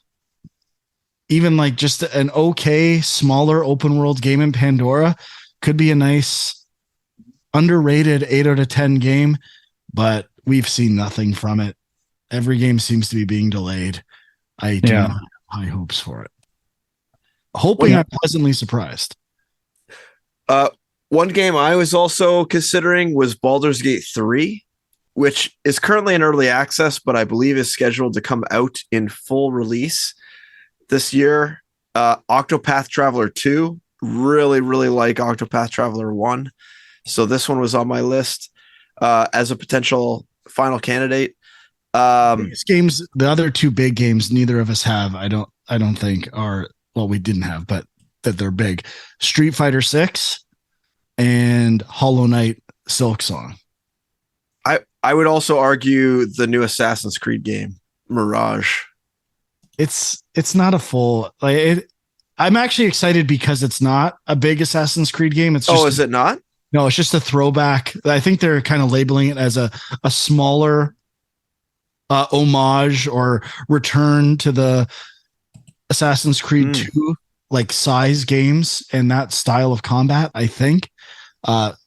Even like just an okay, smaller open world game in Pandora could be a nice, underrated 8 out of 10 game, but we've seen nothing from it. Every game seems to be being delayed. I do not have high hopes for it. Hoping I'm pleasantly surprised. One game I was also considering was Baldur's Gate 3, which is currently in early access, but I believe is scheduled to come out in full release this year. Octopath Traveler 2, really, really like Octopath Traveler 1. So this one was on my list as a potential final candidate. These games, the other two big games, neither of us have. I don't think are, well, we didn't have, but that they're big. Street Fighter 6 and Hollow Knight Silksong. I would also argue the new Assassin's Creed game, Mirage. It's not a full like it. I'm actually excited because it's not a big Assassin's Creed game. It's just, is it not? No, it's just a throwback. I think they're kind of labeling it as a smaller homage or return to the Assassin's Creed 2 like size games and that style of combat, I think,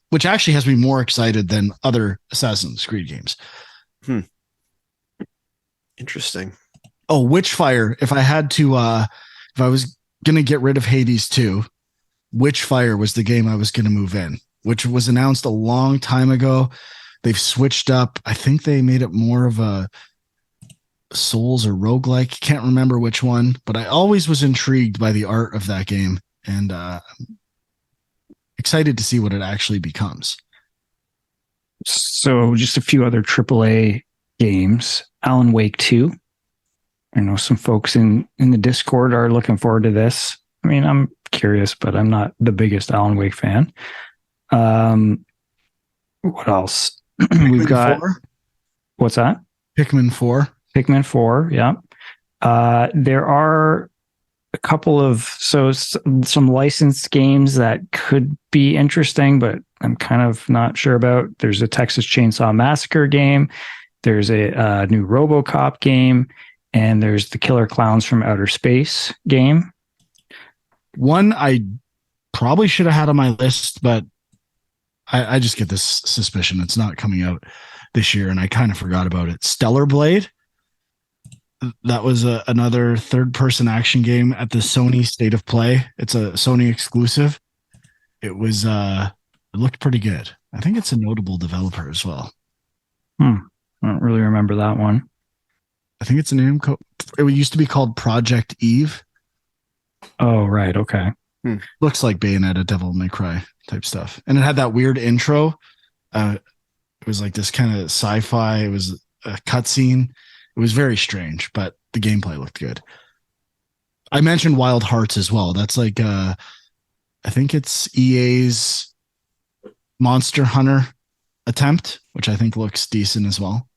which actually has me more excited than other Assassin's Creed games. Interesting. Oh, Witchfire. If I had to, if I was going to get rid of Hades 2, Witchfire was the game I was going to move in, which was announced a long time ago. They've switched up. I think they made it more of a Souls or roguelike. Can't remember which one, but I always was intrigued by the art of that game and excited to see what it actually becomes. So just a few other AAA games. Alan Wake 2. I know some folks in the Discord are looking forward to this. I mean, I'm curious, but I'm not the biggest Alan Wake fan. What else? We've got 4? What's that? Pikmin 4. Pikmin 4, yeah. There are a couple of some licensed games that could be interesting, but I'm kind of not sure about. There's a Texas Chainsaw Massacre game. There's a new RoboCop game, and there's the Killer Clowns from Outer Space game. One I probably should have had on my list, but I just get this suspicion it's not coming out this year, and I kind of forgot about it. Stellar Blade. That was another third-person action game at the Sony State of Play. It's a Sony exclusive. It was it looked pretty good. I think it's a notable developer as well. I don't really remember that one. I think it's a name. It used to be called Project Eve. Oh, right. Okay. Looks like Bayonetta, Devil May Cry type stuff, and it had that weird intro. It was like this kind of sci-fi. It was a cutscene. It was very strange, but the gameplay looked good. I mentioned Wild Hearts as well. That's like, I think it's EA's Monster Hunter attempt, which I think looks decent as well.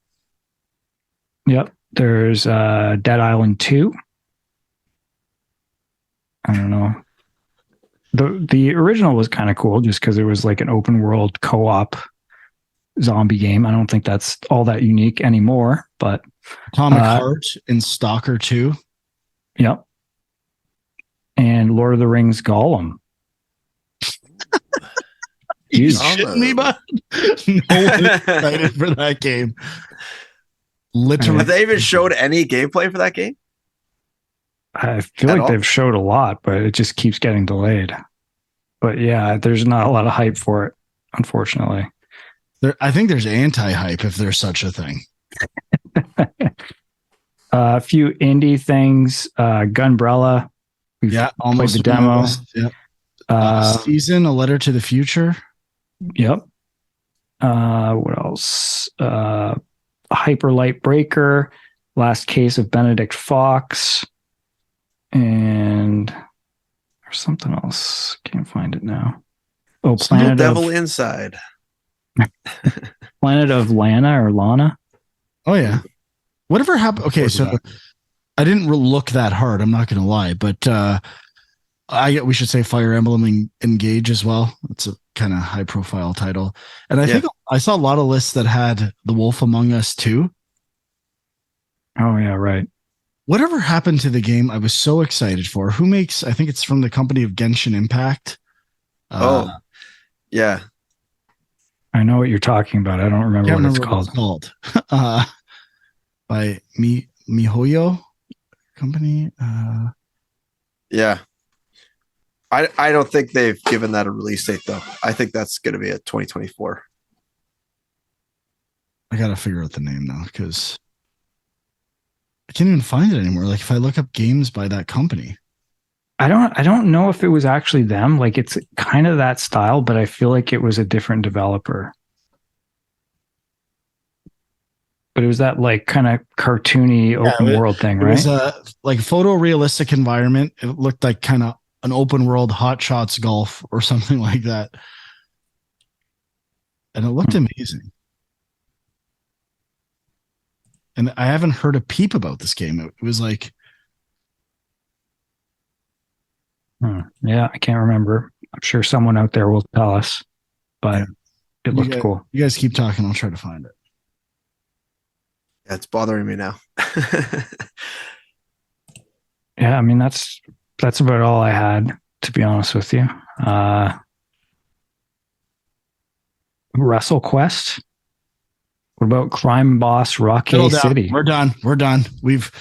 Yep. There's Dead Island 2. I don't know. The original was kind of cool just because it was like an open world co-op zombie game. I don't think that's all that unique anymore, but Atomic Heart and Stalker 2. Yep. And Lord of the Rings Gollum. You shitting me, bud? No one's excited for that game. Literally. Have they even showed any gameplay for that game? I feel like they've showed a lot, but it just keeps getting delayed. But yeah, there's not a lot of hype for it, unfortunately. I think there's anti-hype if there's such a thing. A few indie things. Gunbrella. We've almost played the demo. Yep. Season, A Letter to the Future. Yep. What else? Hyper Light Breaker. Last Case of Benedict Fox. And there's something else. Can't find it now. Oh, Planet Devil Inside. Planet of Lana or Lana. Oh yeah. Whatever happened? Okay, so I didn't look that hard. I'm not going to lie, but we should say Fire Emblem Engage as well. It's a kind of high profile title, and I think I saw a lot of lists that had The Wolf Among Us 2. Oh yeah, right. Whatever happened to the game I was so excited for? Who makes? I think it's from the company of Genshin Impact. Yeah. I know what you're talking about. I don't remember what it's called. by MiHoYo company. Yeah. I don't think they've given that a release date though. I think that's going to be a 2024. I gotta figure out the name now because I can't even find it anymore. Like if I look up games by that company, I don't know if it was actually them. Like it's kind of that style, but I feel like it was a different developer. But it was that like kind of cartoony open world thing, it right? was a like photorealistic environment. It looked like kind of an open world Hot Shots golf or something like that. And it looked amazing. And I haven't heard a peep about this game. It was like, Yeah, I can't remember. I'm sure someone out there will tell us, but it looked cool. You guys keep talking. I'll try to find it. Yeah, it's bothering me now. Yeah, I mean that's about all I had, to be honest with you. WrestleQuest. What about Crime Boss Rocky City? We're done. We've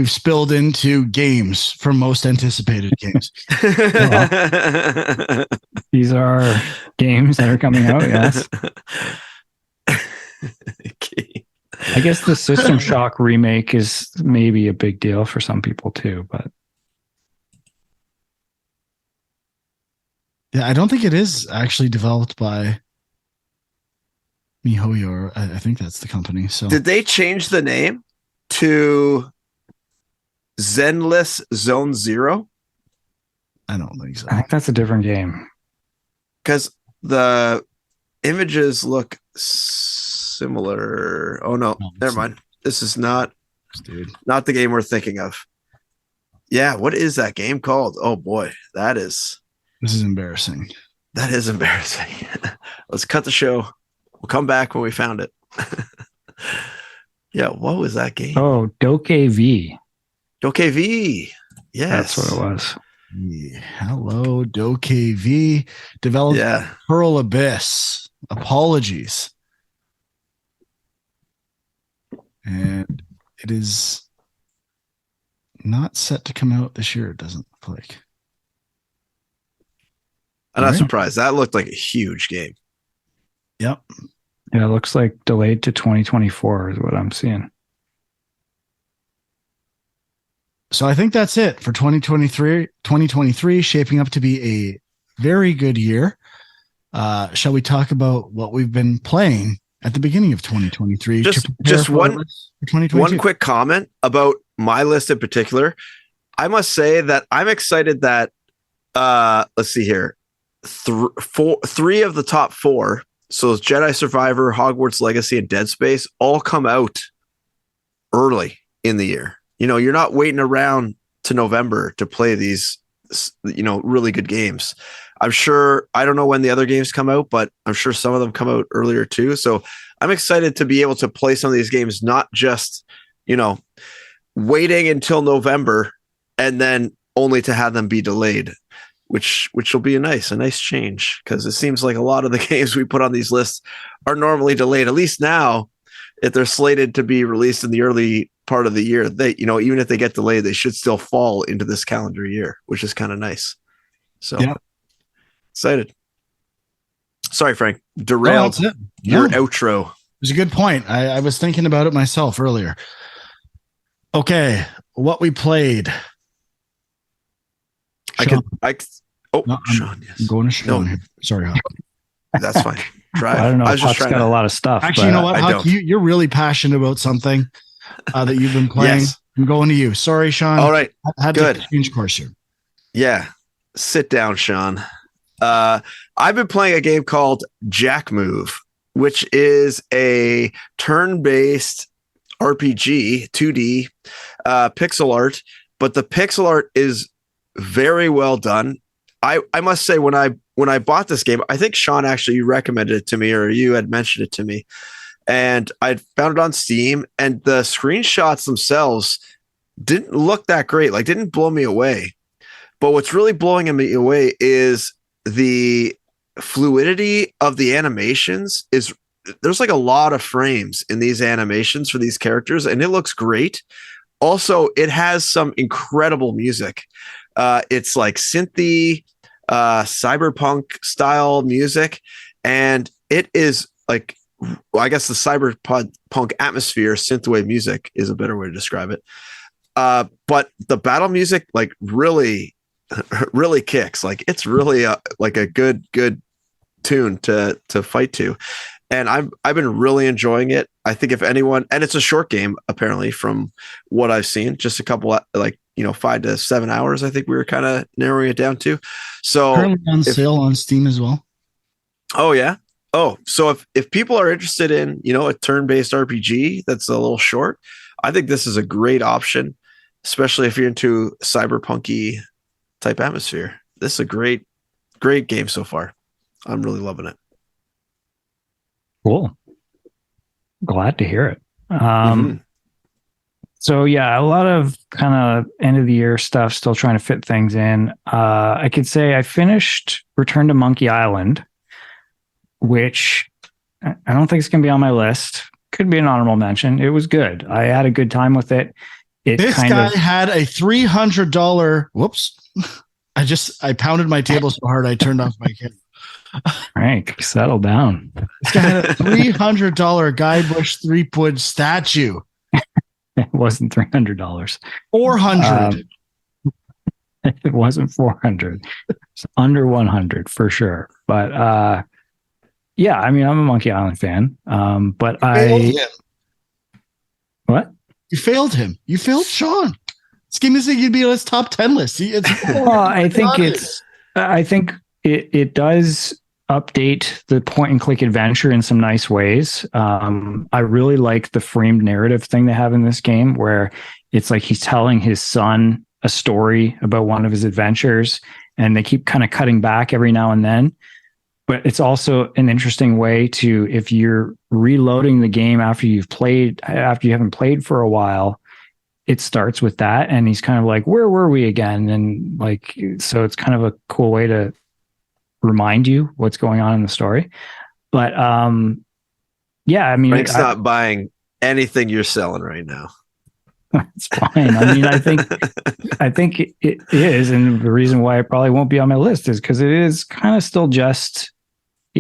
spilled into games for most anticipated games. Well, these are games that are coming out, yes. Okay. I guess the System Shock remake is maybe a big deal for some people too, but yeah, I don't think it is actually developed by MiHoYo. I think that's the company. So did they change the name to Zenless Zone Zero? I don't think so. I think that's a different game. Because the images look similar. Oh no, never mind. This is not the game we're thinking of. Yeah, what is that game called? Oh boy, this is embarrassing. That is embarrassing. Let's cut the show. We'll come back when we found it. Yeah, what was that game? Oh, Doke V. Doke V. Yes. That's what it was. Yeah. Hello, Doke V. Developed Pearl Abyss. Apologies. And it is not set to come out this year, it doesn't look like. I'm not surprised. That looked like a huge game. Yep. Yeah, it looks like delayed to 2024 is what I'm seeing. So I think that's it for 2023, shaping up to be a very good year. Shall we talk about what we've been playing at the beginning of 2023? Just one quick comment about my list in particular. I must say that I'm excited that let's see here. Three of the top four, so Jedi Survivor, Hogwarts Legacy, and Dead Space, all come out early in the year. You know, you're not waiting around to November to play these, really good games. I'm sure, I don't know when the other games come out, but I'm sure some of them come out earlier too. So I'm excited to be able to play some of these games, not just, waiting until November and then only to have them be delayed, which will be a nice change, because it seems like a lot of the games we put on these lists are normally delayed. At least now, if they're slated to be released in the early part of the year, they, even if they get delayed, they should still fall into this calendar year, which is kind of nice. So excited. Sorry, Frank, derailed your outro. It was a good point. I was thinking about it myself earlier. Okay, what we played. Sean. Sean, yes. I'm going to Sean here. Sorry, Huck. That's fine. Try. I don't know. Huck's got a lot of stuff. Actually, you know what, Huck? You're really passionate about something that you've been playing. Yes. I'm going to you. Sorry, Sean. All right. I had to change course here. Yeah. Sit down, Sean. I've been playing a game called Jack Move, which is a turn-based RPG, 2D, pixel art, but the pixel art is very well done. I must say, when I bought this game, I think Sean actually recommended it to me, or you had mentioned it to me, and I found it on Steam, and the screenshots themselves didn't look that great, like didn't blow me away. But what's really blowing me away is the fluidity of the animations is there's like a lot of frames in these animations for these characters, and it looks great. Also, it has some incredible music. It's like synthy, cyberpunk style music, and it is like, well, I guess the cyberpunk atmosphere, synthwave music is a better way to describe it. But the battle music like really, really kicks. Like it's really like a good tune to fight to, and I've been really enjoying it. I think if anyone, and it's a short game apparently from what I've seen, just a couple like 5 to 7 hours. I think we were kind of narrowing it down to. So currently on sale on Steam as well. Oh yeah. Oh, so if people are interested in a turn-based RPG that's a little short, I think this is a great option, especially if you're into cyberpunky type atmosphere. This is a great game so far. I'm really loving it. Cool. Glad to hear it. Mhm. So yeah, a lot of kind of end of the year stuff, still trying to fit things in. I could say I finished Return to Monkey Island, which I don't think it's going to be on my list. Could be an honorable mention. It was good. I had a good time with it. This guy had a $300. Whoops. I pounded my table so hard I turned off my camera. Frank, settle down. This guy had a $300 Guy Bush 3-foot statue. It wasn't $300. 400. It wasn't 400. It's under 100 for sure. But yeah, I mean, I'm a Monkey Island fan. But what? You failed him. You failed Sean. This game is like you'd be on his top 10 list. Well, I think it does update the point and click adventure in some nice ways. I really like the framed narrative thing they have in this game, where it's like he's telling his son a story about one of his adventures, and they keep kind of cutting back every now and then. But it's also an interesting way to, if you're reloading the game after you haven't played for a while, it starts with that. And he's kind of like, where were we again? And like, so it's kind of a cool way to remind you what's going on in the story. But yeah, I mean, Frank's not buying anything you're selling right now. It's fine. I mean, I think it is. And the reason why it probably won't be on my list is because it is kind of still just,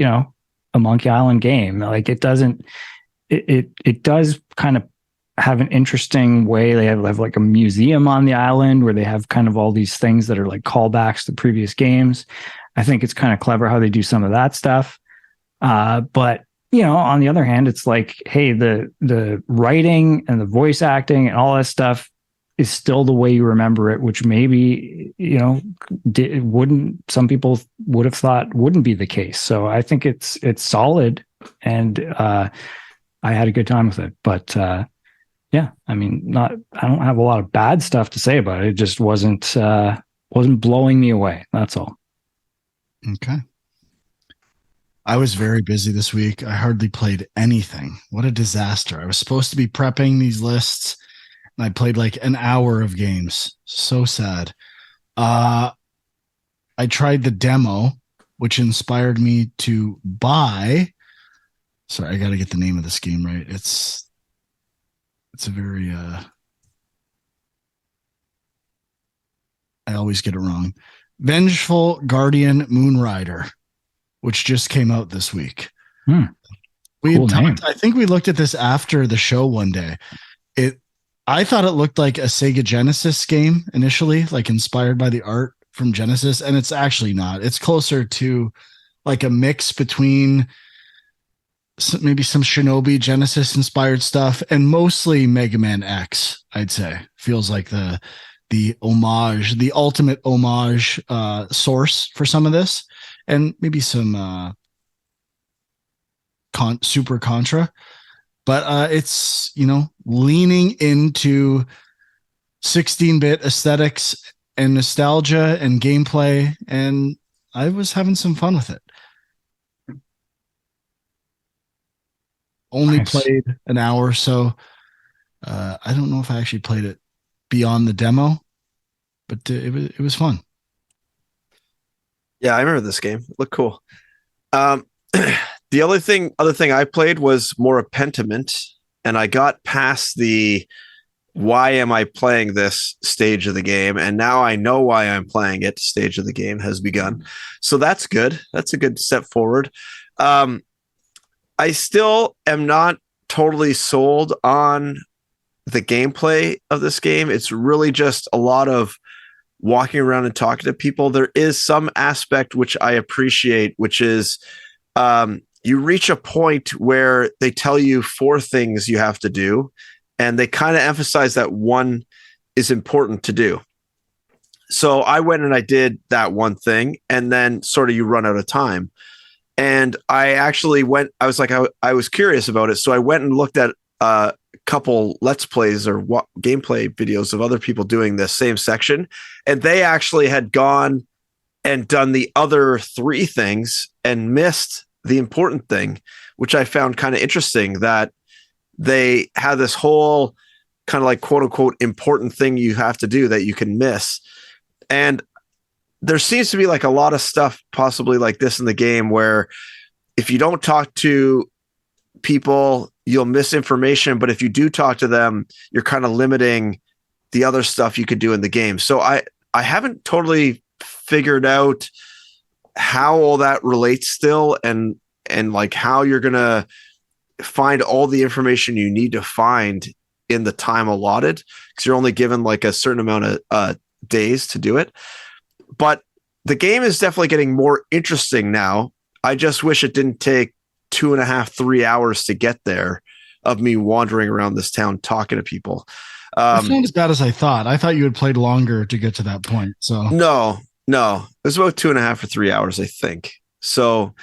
a Monkey Island game. Like it does kind of have an interesting way. They have like a museum on the island where they have kind of all these things that are like callbacks to previous games. I think it's kind of clever how they do some of that stuff. But on the other hand, it's like, hey, the writing and the voice acting and all that stuff is still the way you remember it, which maybe, some people would have thought wouldn't be the case. So I think it's solid, and I had a good time with it. But yeah, I mean, I don't have a lot of bad stuff to say about it. It just wasn't blowing me away. That's all. Okay. I was very busy this week. I hardly played anything. What a disaster. I was supposed to be prepping these lists, and I played like an hour of games. So sad. I tried the demo, which inspired me to buy. Sorry, I got to get the name of this game right. It's a very I always get it wrong. Vengeful Guardian Moonrider, which just came out this week. Cool name. I think we looked at this after the show one day. I thought it looked like a Sega Genesis game initially, like inspired by the art from Genesis, and it's actually not. It's closer to like a mix between maybe some Shinobi Genesis inspired stuff and mostly Mega Man X, I'd say. Feels like the homage, the ultimate homage source for some of this, and maybe some Super Contra. But it's, leaning into 16-bit aesthetics and nostalgia and gameplay, and I was having some fun with it. Only played an hour or so. I don't know if I actually played it beyond the demo, but it was fun. Yeah, I remember this game. It looked cool. The other thing I played was more a Pentiment, and I got past the why am I playing this stage of the game, and now I know why I'm playing it. Stage of the game has begun, so that's good. That's a good step forward. I still am not totally sold on the gameplay of this game. It's really just a lot of walking around and talking to people. There is some aspect which I appreciate, which is you reach a point where they tell you 4 things you have to do, and they kind of emphasize that one is important to do. So I went and I did that one thing, and then sort of you run out of time. And I actually went, I was like, I was curious about it. So I went and looked at a couple Let's Plays or gameplay videos of other people doing this same section. And they actually had gone and done the other 3 things and missed the important thing, which I found kind of interesting, that they had this whole kind of like quote unquote important thing you have to do that you can miss. And there seems to be like a lot of stuff possibly like this in the game where if you don't talk to people, you'll miss information. But if you do talk to them, you're kind of limiting the other stuff you could do in the game. So I haven't totally figured out how all that relates still, and like how you're going to find all the information you need to find in the time allotted, because you're only given like a certain amount of days to do it. But the game is definitely getting more interesting now. I just wish it didn't take 2.5, 3 hours to get there of me wandering around this town talking to people. It's not as bad as I thought. I thought you had played longer to get to that point. So no, it was about 2.5 or 3 hours, I think. So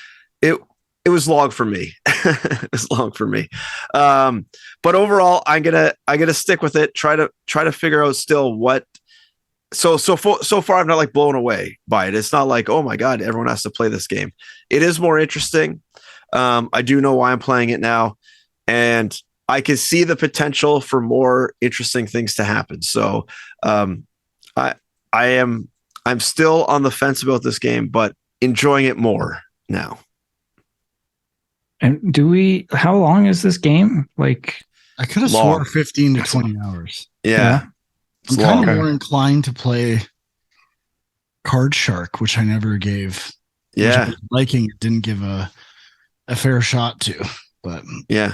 it was long for me. It was long for me. But overall, I'm gonna stick with it. Try to figure out still what. So far, I'm not like blown away by it. It's not like, oh my God, everyone has to play this game. It is more interesting. I do know why I'm playing it now, and I can see the potential for more interesting things to happen. So I'm still on the fence about this game, but enjoying it more now. And how long is this game? Like, I could have swore 15 to 20 hours. Yeah. I'm kind of more inclined to play Card Shark, which I never gave. Yeah. Liking it, didn't give a fair shot to. But yeah,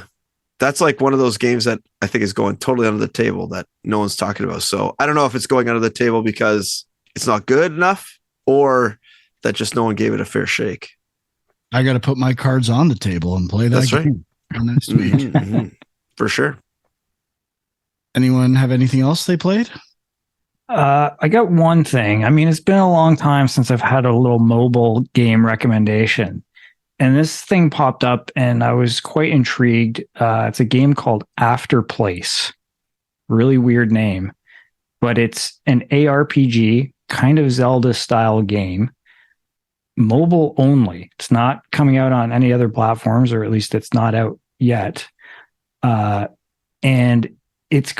that's like one of those games that I think is going totally under the table that no one's talking about. So I don't know if it's going under the table because it's not good enough, or that just no one gave it a fair shake. I got to put my cards on the table and play that game next week. Mm-hmm. For sure. Anyone have anything else they played? I got one thing. I mean, it's been a long time since I've had a little mobile game recommendation, and this thing popped up and I was quite intrigued. It's a game called Afterplace. Really weird name, but it's an ARPG, kind of Zelda style game. Mobile only. It's not coming out on any other platforms, or at least it's not out yet. And it's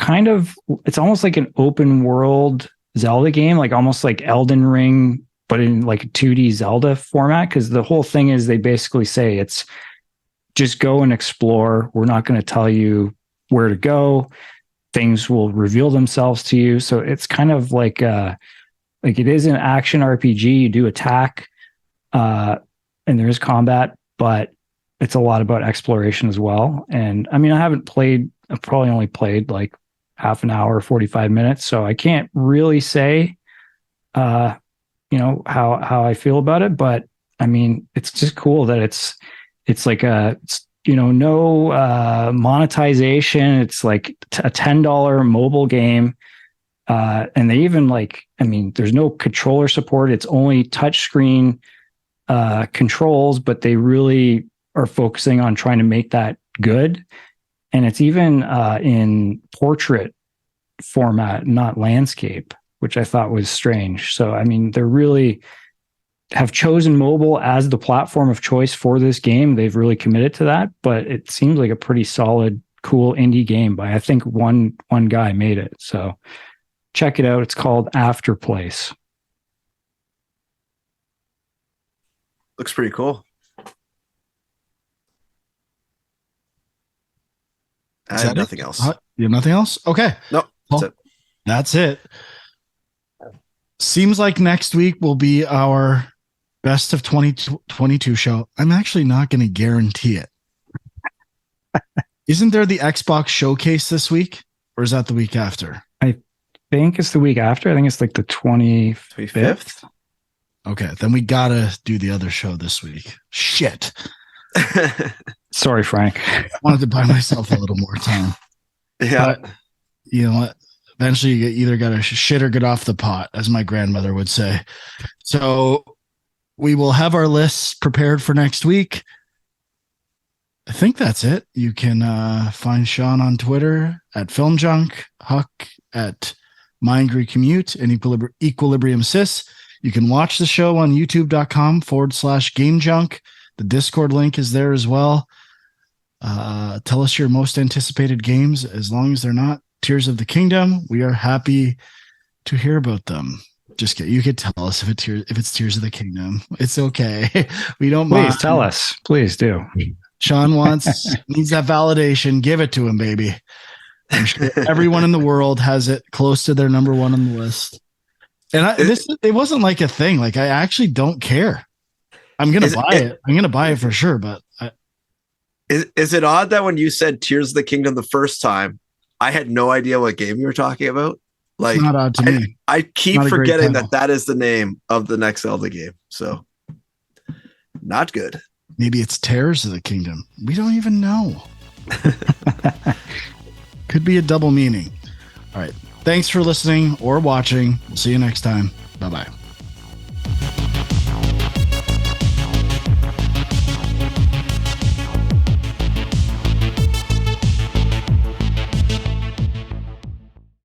almost like an open world Zelda game, like almost like Elden Ring, but in like a 2D Zelda format. Because the whole thing is they basically say it's just go and explore. We're not going to tell you where to go. Things will reveal themselves to you. So it's kind of like it is an action RPG. You do attack, and there is combat, but it's a lot about exploration as well. And I mean, I've probably only played like half an hour, 45 minutes. So I can't really say, how I feel about it, but I mean, it's just cool that it's like no monetization. It's like a $10 mobile game. And they even there's no controller support. It's only touchscreen controls, but they really are focusing on trying to make that good. And it's even in portrait format, not landscape, which I thought was strange. So, I mean, they really have chosen mobile as the platform of choice for this game. They've really committed to that, but it seems like a pretty solid, cool indie game by, I think, one guy made it. So check it out. It's called Afterplace. Looks pretty cool. I have nothing else. You have nothing else? Okay. No, that's it. That's it. Seems like next week will be our best of 2022 show. I'm actually not going to guarantee it. Isn't there the Xbox showcase this week, or is that the week after? I think it's the week after. I think it's like the 25th. Okay, then we gotta do the other show this week. Shit. Sorry, Frank. I wanted to buy myself a little more time. Yeah. But you know what? Eventually, you either got to shit or get off the pot, as my grandmother would say. So we will have our lists prepared for next week. I think that's it. You can find Sean on Twitter at FilmJunk, Huck at MyAngryCommute, and Equilibrium Sis. You can watch the show on youtube.com/GameJunk. The Discord link is there as well. Tell us your most anticipated games, as long as they're not Tears of the Kingdom. We are happy to hear about them. Just kidding. You could tell us if it's Tears of the Kingdom. It's okay. We don't mind. Please tell us. Please do. Sean needs that validation. Give it to him, baby. I'm sure everyone in the world has it close to their number one on the list. And it wasn't like a thing. Like, I actually don't care. I'm gonna buy it. I'm gonna buy it for sure. But is it odd that when you said Tears of the Kingdom the first time, I had no idea what game you were talking about? Like, it's not odd to me. I keep forgetting that is the name of the next Zelda game. So, not good. Maybe it's Tears of the Kingdom. We don't even know. Could be a double meaning. All right. Thanks for listening or watching. We'll see you next time. Bye-bye.